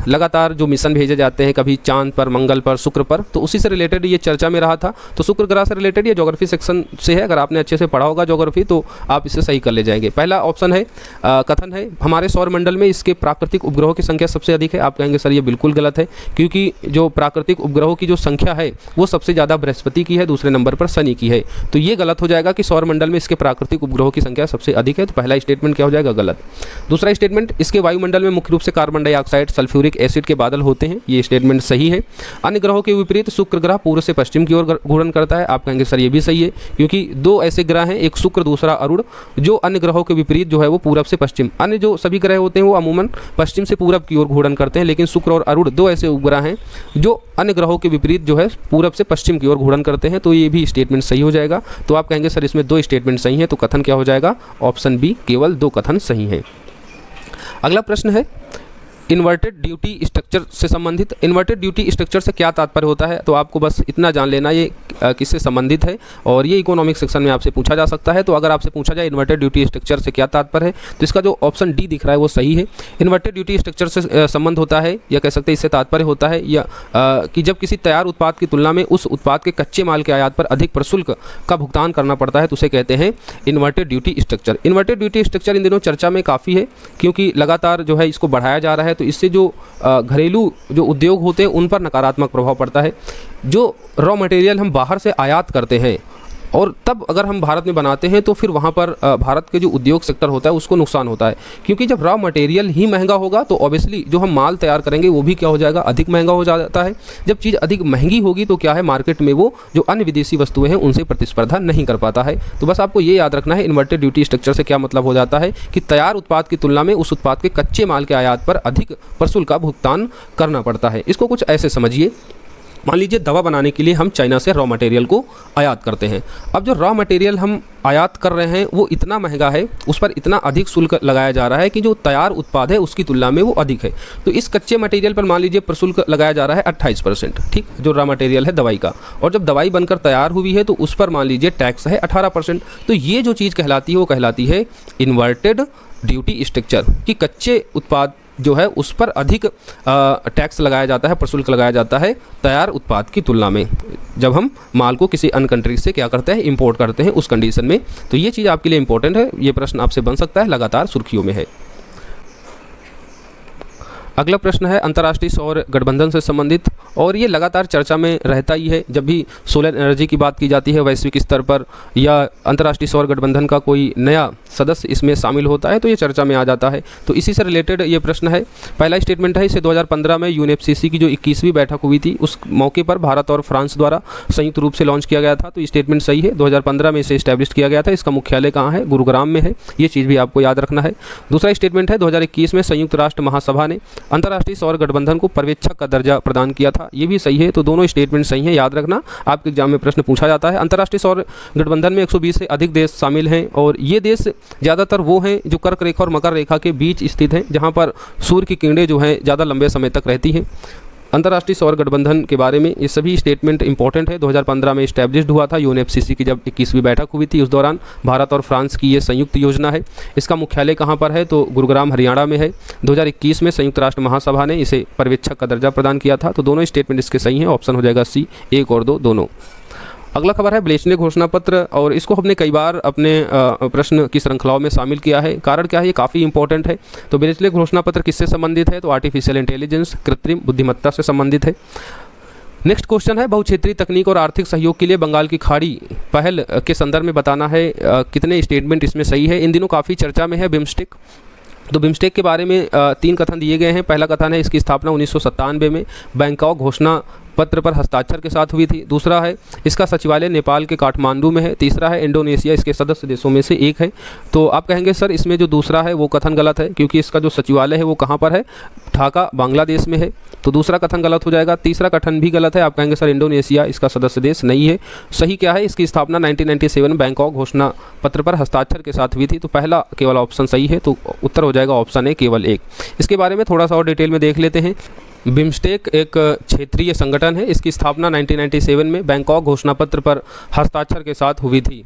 लगातार जो मिशन भेजे जाते हैं, कभी चांद पर, मंगल पर, शुक्र पर, तो उसी से रिलेटेड ये चर्चा में रहा था। तो शुक्र ग्रह से रिलेटेड ये ज्योग्राफी सेक्शन से है। अगर आपने अच्छे से पढ़ा होगा ज्योग्राफी तो आप इसे सही कर ले जाएंगे। पहला ऑप्शन है, कथन है, हमारे सौरमंडल में इसके प्राकृतिक उपग्रहों की संख्या सबसे अधिक है। आप कहेंगे सर ये बिल्कुल गलत है, क्योंकि जो प्राकृतिक उपग्रहों की जो संख्या है वो सबसे ज़्यादा बृहस्पति की है, दूसरे नंबर पर शनि की है। तो ये गलत हो जाएगा कि सौरमंडल में इसके प्राकृतिक उपग्रहों की संख्या सबसे अधिक है। तो पहला स्टेटमेंट क्या हो जाएगा, गलत। दूसरा स्टेटमेंट, इसके वायुमंडल में मुख्य रूप से कार्बन डाइऑक्साइड, सल्फ्यूरिक एसिड के बादल होते हैं। ये स्टेटमेंट सही है। अन्य ग्रहों के विपरीत शुक्र ग्रह पूर्व से पश्चिम की ओर घूर्णन करता है। आप कहेंगे सर ये भी सही है, क्योंकि 2 ऐसे ग्रह हैं, एक शुक्र दूसरा अरुण, जो अन्य ग्रहों के विपरीत जो है वो पूरब से पश्चिम, अन्य जो सभी ग्रह होते हैं वो अमूमन पश्चिम से पूरब की ओर घूर्णन करते हैं, लेकिन शुक्र और अरुण 2 ऐसे उपग्रह हैं जो अन्य ग्रहों के विपरीत जो है पूरब से पश्चिम की ओर घूर्णन करते हैं। तो ये भी स्टेटमेंट सही हो जाएगा। तो आप कहेंगे सर इसमें 2 स्टेटमेंट सही हैं, तो कथन क्या हो जाएगा, ऑप्शन बी, केवल 2 कथन सही हैं। अगला प्रश्न है इन्वर्टेड ड्यूटी स्ट्रक्चर से संबंधित। इन्वर्टेड ड्यूटी स्ट्रक्चर से क्या तात्पर्य होता है, तो आपको बस इतना जान लेना ये किससे संबंधित है, और ये इकोनॉमिक सेक्शन में आपसे पूछा जा सकता है। तो अगर आपसे पूछा जाए इन्वर्टेड ड्यूटी स्ट्रक्चर से क्या तात्पर्य है, तो इसका जो ऑप्शन डी दिख रहा है वो सही है। इन्वर्टेड ड्यूटी स्ट्रक्चर से संबंध होता है, या कह सकते हैं इससे तात्पर्य होता है या कि जब किसी तैयार उत्पाद की तुलना में उस उत्पाद के कच्चे माल के आयात पर अधिक प्रशुल्क का भुगतान करना पड़ता है, तो उसे कहते हैं inverted duty structure. Inverted duty structure in दिनों चर्चा में काफ़ी है, क्योंकि लगातार जो है इसको बढ़ाया जा रहा है। तो इससे जो घरेलू जो उद्योग होते हैं उन पर नकारात्मक प्रभाव पड़ता है। जो रॉ मटेरियल हम बाहर से आयात करते हैं और तब अगर हम भारत में बनाते हैं तो फिर वहाँ पर भारत के जो उद्योग सेक्टर होता है उसको नुकसान होता है, क्योंकि जब रॉ मटेरियल ही महंगा होगा तो ऑब्वियसली जो हम माल तैयार करेंगे वो भी क्या हो जाएगा, अधिक महंगा हो जाता है। जब चीज़ अधिक महंगी होगी तो क्या है, मार्केट में वो जो अन्य विदेशी वस्तुएं हैं उनसे प्रतिस्पर्धा नहीं कर पाता है। तो बस आपको ये याद रखना है इन्वर्टेड ड्यूटी स्ट्रक्चर से क्या मतलब हो जाता है कि तैयार उत्पाद की तुलना में उस उत्पाद के कच्चे माल के आयात पर अधिक प्रशुल्क का भुगतान करना पड़ता है। इसको कुछ ऐसे समझिए, मान लीजिए दवा बनाने के लिए हम चाइना से रॉ मटेरियल को आयात करते हैं। अब जो रॉ मटेरियल हम आयात कर रहे हैं वो इतना महंगा है, उस पर इतना अधिक शुल्क लगाया जा रहा है कि जो तैयार उत्पाद है उसकी तुलना में वो अधिक है। तो इस कच्चे मटेरियल पर मान लीजिए प्रशुल्क लगाया जा रहा है 28%, ठीक, जो रॉ मटेरियल है दवाई का, और जब दवाई बनकर तैयार हुई है तो उस पर मान लीजिए टैक्स है 18%। तो ये जो चीज़ कहलाती है वो कहलाती है इन्वर्टेड ड्यूटी स्ट्रक्चर, कि कच्चे उत्पाद जो है उस पर अधिक टैक्स लगाया जाता है, प्रशुल्क लगाया जाता है तैयार उत्पाद की तुलना में, जब हम माल को किसी अन्य कंट्री से क्या करते हैं, इंपोर्ट करते हैं उस कंडीशन में। तो ये चीज़ आपके लिए इंपॉर्टेंट है, ये प्रश्न आपसे बन सकता है, लगातार सुर्खियों में है। अगला प्रश्न है अंतर्राष्ट्रीय सौर गठबंधन से संबंधित, और ये लगातार चर्चा में रहता ही है जब भी सोलर एनर्जी की बात की जाती है वैश्विक स्तर पर, या अंतर्राष्ट्रीय सौर गठबंधन का कोई नया सदस्य इसमें शामिल होता है तो ये चर्चा में आ जाता है। तो इसी से रिलेटेड ये प्रश्न है। पहला स्टेटमेंट है, इसे 2015 में यूएनएफसीसी की जो 21वीं बैठक हुई थी उस मौके पर भारत और फ्रांस द्वारा संयुक्त रूप से लॉन्च किया गया था। तो ये स्टेटमेंट सही है, 2015 में इसे इस्टेब्लिश किया गया था। इसका मुख्यालय कहाँ है? गुरुग्राम में है। ये चीज़ भी आपको याद रखना है। दूसरा स्टेटमेंट है, 2021 में संयुक्त राष्ट्र महासभा ने अंतर्राष्ट्रीय सौर गठबंधन को पर्यवेक्षक का दर्जा प्रदान किया था। ये भी सही है। तो दोनों स्टेटमेंट सही हैं, याद रखना, आपके एग्जाम में प्रश्न पूछा जाता है। अंतर्राष्ट्रीय सौर गठबंधन में 120 से अधिक देश शामिल हैं, और ये देश ज़्यादातर वो हैं जो कर्क रेखा और मकर रेखा के बीच स्थित हैं, जहाँ पर सूर्य की किरणें जो हैं ज़्यादा लंबे समय तक रहती हैं। अंतर्राष्ट्रीय सौर गठबंधन के बारे में ये सभी स्टेटमेंट इंपॉर्टेंट है। 2015 में इस्टेब्लिश्ड हुआ था यूएनएफसीसी की जब 21वीं बैठक हुई थी, उस दौरान भारत और फ्रांस की ये संयुक्त योजना है। इसका मुख्यालय कहाँ पर है? तो गुरुग्राम हरियाणा में है। 2021 में संयुक्त राष्ट्र महासभा ने इसे पर्यवेक्षक का दर्जा प्रदान किया था। तो दोनों स्टेटमेंट इसके सही हैं, ऑप्शन हो जाएगा सी, 1 और 2 दोनों। अगला खबर है ब्लेचले घोषणा पत्र, और इसको हमने कई बार अपने प्रश्न की श्रृंखलाओं में शामिल किया है। कारण क्या है? ये काफ़ी इंपॉर्टेंट है। तो ब्लेचले घोषणा पत्र किससे संबंधित है? तो आर्टिफिशियल इंटेलिजेंस, कृत्रिम बुद्धिमत्ता से संबंधित है। नेक्स्ट क्वेश्चन है, बहुक्षेत्रीय तकनीक और आर्थिक सहयोग के लिए बंगाल की खाड़ी पहल के संदर्भ में बताना है कितने स्टेटमेंट इसमें सही है। इन दिनों काफ़ी चर्चा में है बिम्स्टेक। तो बिम्स्टेक के बारे में 3 कथन दिए गए हैं। पहला कथन है, इसकी स्थापना 1997 में बैंकॉक घोषणा पत्र पर हस्ताक्षर के साथ हुई थी। दूसरा है, इसका सचिवालय नेपाल के काठमांडू में है। तीसरा है, इंडोनेशिया इसके सदस्य देशों में से एक है। तो आप कहेंगे सर इसमें जो दूसरा है वो कथन गलत है, क्योंकि इसका जो सचिवालय है वो कहाँ पर है? ढाका बांग्लादेश में है। तो दूसरा कथन गलत हो जाएगा। तीसरा कथन भी गलत है। आप कहेंगे सर इंडोनेशिया इसका सदस्य देश नहीं है। सही क्या है? इसकी स्थापना 1997 बैंकॉक घोषणा पत्र पर हस्ताक्षर के साथ हुई थी। तो पहला केवल ऑप्शन सही है, तो उत्तर हो जाएगा ऑप्शन ए, केवल 1। इसके बारे में थोड़ा सा और डिटेल में देख लेते हैं। बिम्स्टेक एक क्षेत्रीय संगठन है। इसकी स्थापना 1997 में बैंकॉक घोषणा पत्र पर हस्ताक्षर के साथ हुई थी।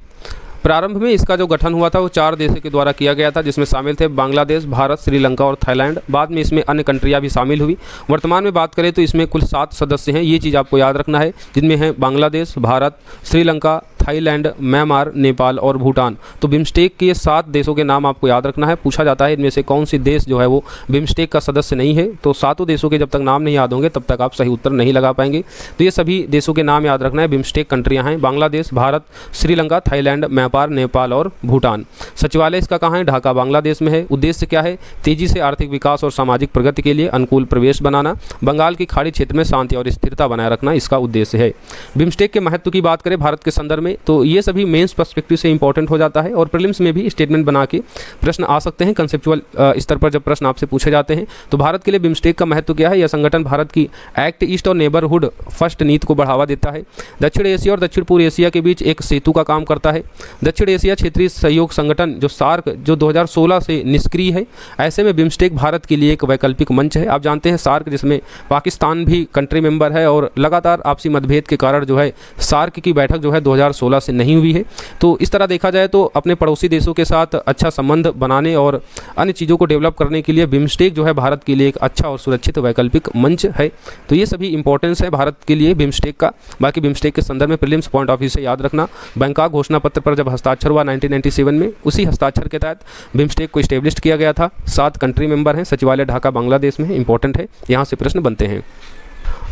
प्रारंभ में इसका जो गठन हुआ था वो 4 देशों के द्वारा किया गया था, जिसमें शामिल थे बांग्लादेश, भारत, श्रीलंका और थाईलैंड। बाद में इसमें अन्य कंट्रियां भी शामिल हुई। वर्तमान में बात करें तो इसमें कुल 7 सदस्य हैं। ये चीज़ आपको याद रखना है, जिनमें हैं बांग्लादेश, भारत, श्रीलंका, थाईलैंड, म्यांमार, नेपाल और भूटान। तो बिम्स्टेक के 7 देशों के नाम आपको याद रखना है। पूछा जाता है इनमें से कौन सी देश जो है वो बिम्स्टेक का सदस्य नहीं है। तो 7 देशों के जब तक नाम नहीं याद होंगे तब तक आप सही उत्तर नहीं लगा पाएंगे। तो ये सभी देशों के नाम याद रखना है। बिम्स्टेक कंट्रियां हैं बांग्लादेश, भारत, श्रीलंका, थाईलैंड, म्यांमार, नेपाल और भूटान। सचिवालय इसका कहाँ है? ढाका बांग्लादेश में है। उद्देश्य क्या है? तेजी से आर्थिक विकास और सामाजिक प्रगति के लिए अनुकूल प्रवेश बनाना, बंगाल की खाड़ी क्षेत्र में शांति और स्थिरता बनाए रखना इसका उद्देश्य है। बिम्स्टेक के महत्व की बात करें भारत के संदर्भ में, तो ये सभी मेंस पर्सपेक्टिव से इंपॉर्टेंट हो जाता है, और प्रीलिम्स में भी स्टेटमेंट बना के प्रश्न आ सकते हैं। कंसेप्चुअल स्तर पर जब प्रश्न आपसे पूछे जाते हैं तो भारत के लिए बिम्स्टेक का महत्व क्या है? यह संगठन भारत की एक्ट ईस्ट और नेबरहुड फर्स्ट नीति को बढ़ावा देता है। दक्षिण एशिया और दक्षिण पूर्व एशिया के बीच एक सेतु का काम करता है। दक्षिण एशिया क्षेत्रीय सहयोग संगठन जो सार्क जो 2016 से निष्क्रिय है, ऐसे में बिम्स्टेक भारत के लिए एक वैकल्पिक मंच है। आप जानते हैं सार्क जिसमें पाकिस्तान भी कंट्री मेंबर है, और लगातार आपसी मतभेद के कारण जो है सार्क की बैठक जो है 2016 से नहीं हुई है। तो इस तरह देखा जाए तो अपने पड़ोसी देशों के साथ अच्छा संबंध बनाने और अन्य चीज़ों को डेवलप करने के लिए बिम्स्टेक जो है भारत के लिए एक अच्छा और सुरक्षित वैकल्पिक मंच है। तो ये सभी इंपॉर्टेंस है भारत के लिए बिम्स्टेक का। बाकी बिम्स्टेक के संदर्भ में प्रीलिम्स पॉइंट ऑफ व्यू से याद रखना, बैंकॉक घोषणा पत्र पर जब हस्ताक्षर हुआ 1997 में, उसी हस्ताक्षर के तहत बिम्स्टेक को इस्टेब्लिश किया गया था। 7 कंट्री मेंबर हैं। सचिवालय ढाका बांग्लादेश में है। इंपॉर्टेंट है, यहाँ से प्रश्न बनते हैं।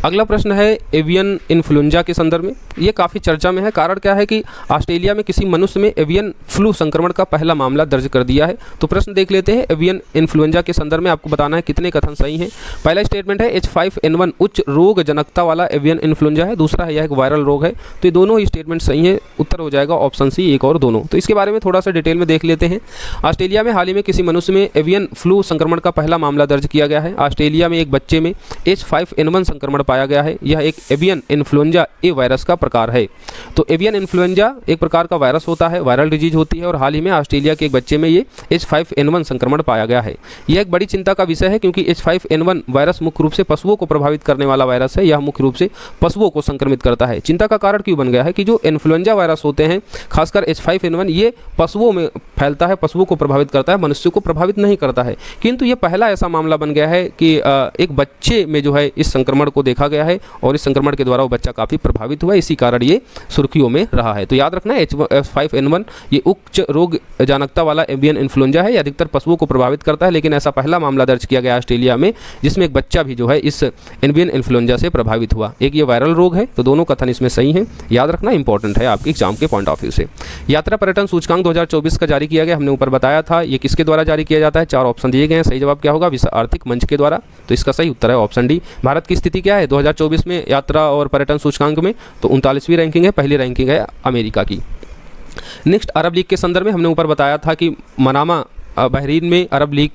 अगला प्रश्न है एवियन इन्फ्लुएंजा के संदर्भ में। ये काफ़ी चर्चा में है। कारण क्या है कि ऑस्ट्रेलिया में किसी मनुष्य में एवियन फ्लू संक्रमण का पहला मामला दर्ज कर दिया है। तो प्रश्न देख लेते हैं। एवियन इन्फ्लुएंजा के संदर्भ में आपको बताना है कितने कथन सही हैं। पहला स्टेटमेंट है H5N1 उच्च रोग जनकता वाला एवियन इन्फ्लुएंजा है। दूसरा है यह एक वायरल रोग है। तो ये दोनों ही स्टेटमेंट सही है। उत्तर हो जाएगा ऑप्शन सी, 1 और 2। तो इसके बारे में थोड़ा सा डिटेल में देख लेते हैं। ऑस्ट्रेलिया में हाल ही में किसी मनुष्य में एवियन फ्लू संक्रमण का पहला मामला दर्ज किया गया है। ऑस्ट्रेलिया में एक बच्चे में H5N1 संक्रमण पाया गया है। यह एक एवियन इन्फ्लुएंजा ए वायरस का प्रकार है। तो एवियन इन्फ्लुएंजा एक प्रकार का वायरस होता है, वायरल डिजीज होती है, और हाल ही में ऑस्ट्रेलिया के एक बच्चे में ये H5N1 संक्रमण पाया गया है। यह एक बड़ी चिंता का विषय है, क्योंकि H5N1 वायरस मुख्य रूप से पशुओं को प्रभावित करने वाला वायरस है। यह मुख्य रूप से पशुओं को संक्रमित करता है। चिंता का कारण क्यों बन गया है कि जो इन्फ्लुएंजा वायरस होते हैं, खासकर H5N1, ये पशुओं में फैलता है, पशुओं को प्रभावित करता है, मनुष्य को प्रभावित नहीं करता है। किंतु ये पहला ऐसा मामला बन गया है कि एक बच्चे में जो है इस संक्रमण को देखा देखा गया है और इस संक्रमण के द्वारा वो बच्चा काफ़ी प्रभावित हुआ, इसी कारण ये सुर्खियों में रहा है। तो याद रखना H5N1 ये उच्च रोग जानकता वाला एवियन इन्फ्लुएंजा है, ये अधिकतर पशुओं को प्रभावित करता है, लेकिन ऐसा पहला मामला दर्ज किया गया ऑस्ट्रेलिया में जिसमें एक बच्चा भी जो है इस एवियन इन्फ्लुएंजा से प्रभावित हुआ। एक ये वायरल रोग है, तो दोनों कथन इसमें सही हैं, याद रखना इंपॉर्टेंट है आपके एग्जाम के पॉइंट ऑफ व्यू से। यात्रा पर्यटन सूचकांक 2024 का जारी किया गया, हमने ऊपर बताया था, ये किसके द्वारा जारी किया जाता है, 4 ऑप्शन दिए गए हैं। सही जवाब क्या होगा, विश्व आर्थिक मंच के द्वारा, तो इसका सही उत्तर है ऑप्शन डी। भारत की स्थिति क्या है 2024 में यात्रा और पर्यटन सूचकांक में, तो 39वीं रैंकिंग है, पहली रैंकिंग है अमेरिका की। नेक्स्ट, अरब लीग के संदर्भ में हमने ऊपर बताया था कि मनामा बहरीन में अरब लीग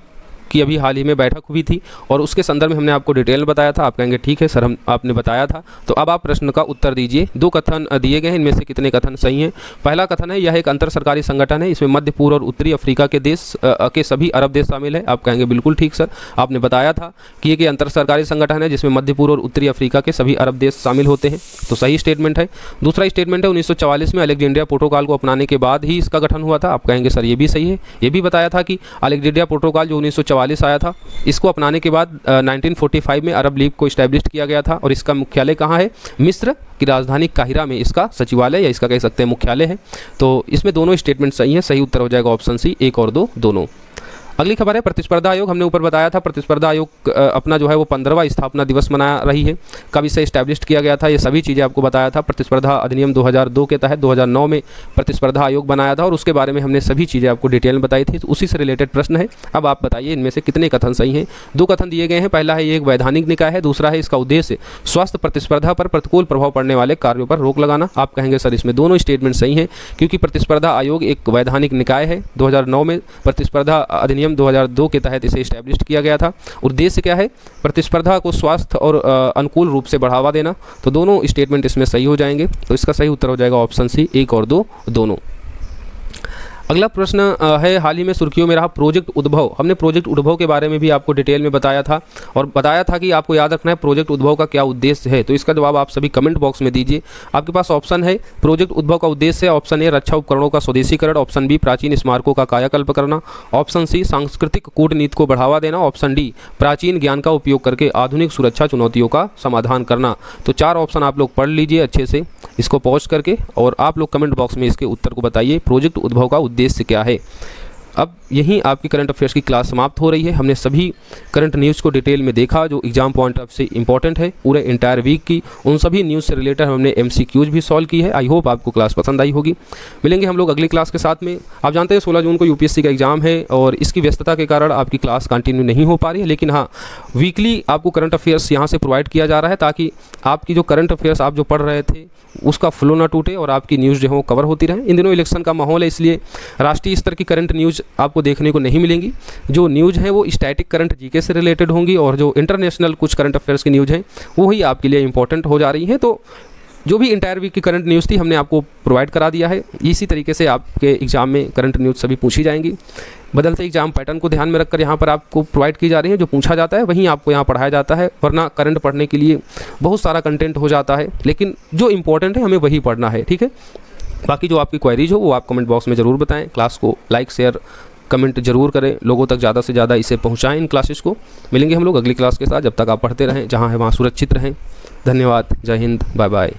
की अभी हाल ही में बैठक हुई थी और उसके संदर्भ में हमने आपको डिटेल में बताया था। आप कहेंगे ठीक है सर, आपने बताया था, तो अब आप प्रश्न का उत्तर दीजिए। 2 कथन दिए गए हैं, इनमें से कितने कथन सही हैं। पहला कथन है यह एक अंतर सरकारी संगठन है, इसमें मध्य पूर्व और उत्तरी अफ्रीका के देश के सभी अरब देश शामिल है। आप कहेंगे बिल्कुल ठीक सर, आपने बताया था कि ये अंतर सरकारी संगठन है जिसमें मध्य पूर्व और उत्तरी अफ्रीका के सभी अरब देश शामिल होते हैं, तो सही स्टेटमेंट है। दूसरा स्टेटमेंट है 1944 में अलेक्जेंड्रिया प्रोटोकॉल को अपनाने के बाद ही इसका गठन हुआ था। आप कहेंगे सर ये भी सही है, ये भी बताया था कि अलेक्जेंड्रिया प्रोटोकॉल जो 1944 आया था, इसको अपनाने के बाद 1945 में अरब लीग को इस्टेब्लिश किया गया था और इसका मुख्यालय कहाँ है, मिस्र की राजधानी काहिरा में इसका सचिवालय या इसका कह सकते हैं मुख्यालय है। तो इसमें दोनों स्टेटमेंट सही है, सही उत्तर हो जाएगा ऑप्शन सी, 1 और 2 दोनों। अगली खबर है प्रतिस्पर्धा आयोग, हमने ऊपर बताया था प्रतिस्पर्धा आयोग अपना जो है वो 15वां स्थापना दिवस मना रही है। कब इसे इस्टेब्लिश किया गया था, ये सभी चीज़ें आपको बताया था। प्रतिस्पर्धा अधिनियम 2002 के तहत 2009 में प्रतिस्पर्धा आयोग बनाया था और उसके बारे में हमने सभी चीज़ें आपको डिटेल में बताई थी, तो उसी से रिलेटेड प्रश्न है। अब आप बताइए इनमें से कितने कथन सही हैं। 2 कथन दिए गए हैं, पहला है ये एक वैधानिक निकाय है, दूसरा है इसका उद्देश्य स्वास्थ्य प्रतिस्पर्धा पर प्रतिकूल प्रभाव पड़ने वाले कार्यों पर रोक लगाना। आप कहेंगे सर इसमें दोनों स्टेटमेंट सही हैं, क्योंकि प्रतिस्पर्धा आयोग एक वैधानिक निकाय है। 2009 में प्रतिस्पर्धा अधिनियम 2002 के तहत इसे इस्टेब्लिश किया गया था। उद्देश्य क्या है, प्रतिस्पर्धा को स्वास्थ्य और अनुकूल रूप से बढ़ावा देना। तो दोनों स्टेटमेंट इसमें सही हो जाएंगे, तो इसका सही उत्तर हो जाएगा ऑप्शन सी, 1 और 2 दोनों। अगला प्रश्न है हाल ही में सुर्खियों में रहा प्रोजेक्ट उद्भव। हमने प्रोजेक्ट उद्भव के बारे में भी आपको डिटेल में बताया था और बताया था कि आपको याद रखना है प्रोजेक्ट उद्भव का क्या उद्देश्य है। तो इसका जवाब आप सभी कमेंट बॉक्स में दीजिए। आपके पास ऑप्शन है प्रोजेक्ट उद्भव का उद्देश्य है, ऑप्शन ए रक्षा उपकरणों का स्वदेशीकरण, ऑप्शन बी प्राचीन स्मारकों का कायाकल्प करना, ऑप्शन सी सांस्कृतिक कूटनीति को बढ़ावा देना, ऑप्शन डी प्राचीन ज्ञान का उपयोग करके आधुनिक सुरक्षा चुनौतियों का समाधान करना। तो 4 ऑप्शन आप लोग पढ़ लीजिए अच्छे से इसको पॉज करके और आप लोग कमेंट बॉक्स में इसके उत्तर को बताइए प्रोजेक्ट उद्भव का उद्देश्य क्या है। अब यहीं आपकी करंट अफेयर्स की क्लास समाप्त हो रही है। हमने सभी करंट न्यूज़ को डिटेल में देखा जो एग्जाम पॉइंट ऑफ से इंपॉर्टेंट है पूरे इंटायर वीक की। उन सभी न्यूज़ से रिलेटेड हमने MCQs भी सॉल्व की है। आई होप आपको क्लास पसंद आई होगी। मिलेंगे हम लोग अगली क्लास के साथ में। आप जानते हैं 16 जून को UPSC का एग्जाम है और इसकी व्यस्तता के कारण आपकी क्लास कंटिन्यू नहीं हो पा रही है, लेकिन हाँ वीकली आपको करंट अफेयर्स यहाँ से प्रोवाइड किया जा रहा है ताकि आपकी जो करंट अफेयर्स आप जो पढ़ रहे थे उसका फ्लो ना टूटे और आपकी न्यूज़ जो है वो कवर होती रहे। इन दिनों इलेक्शन का माहौल है, इसलिए राष्ट्रीय स्तर की करंट न्यूज़ आपको देखने को नहीं मिलेंगी। जो न्यूज़ हैं वो स्टैटिक करंट जीके से रिलेटेड होंगी और जो इंटरनेशनल कुछ करंट अफेयर्स की न्यूज़ हैं वो ही आपके लिए इंपॉर्टेंट हो जा रही हैं। तो जो भी इंटायर वीक की करंट न्यूज़ थी हमने आपको प्रोवाइड करा दिया है। इसी तरीके से आपके एग्जाम में करंट न्यूज़ सभी पूछी जाएंगी। बदलते एग्जाम पैटर्न को ध्यान में रखकर यहाँ पर आपको प्रोवाइड की जा रही है। जो पूछा जाता है वहीं आपको यहाँ पढ़ाया जाता है, वरना करंट पढ़ने के लिए बहुत सारा कंटेंट हो जाता है, लेकिन जो इंपॉर्टेंट है हमें वही पढ़ना है, ठीक है। बाकी जो आपकी क्वेरीज हो वो आप कमेंट बॉक्स में ज़रूर बताएं। क्लास को लाइक शेयर कमेंट जरूर करें, लोगों तक ज़्यादा से ज़्यादा इसे पहुँचाएँ इन क्लासेस को। मिलेंगे हम लोग अगली क्लास के साथ, जब तक आप पढ़ते रहें जहाँ है वहाँ सुरक्षित रहें। धन्यवाद, जय हिंद, बाय बाय।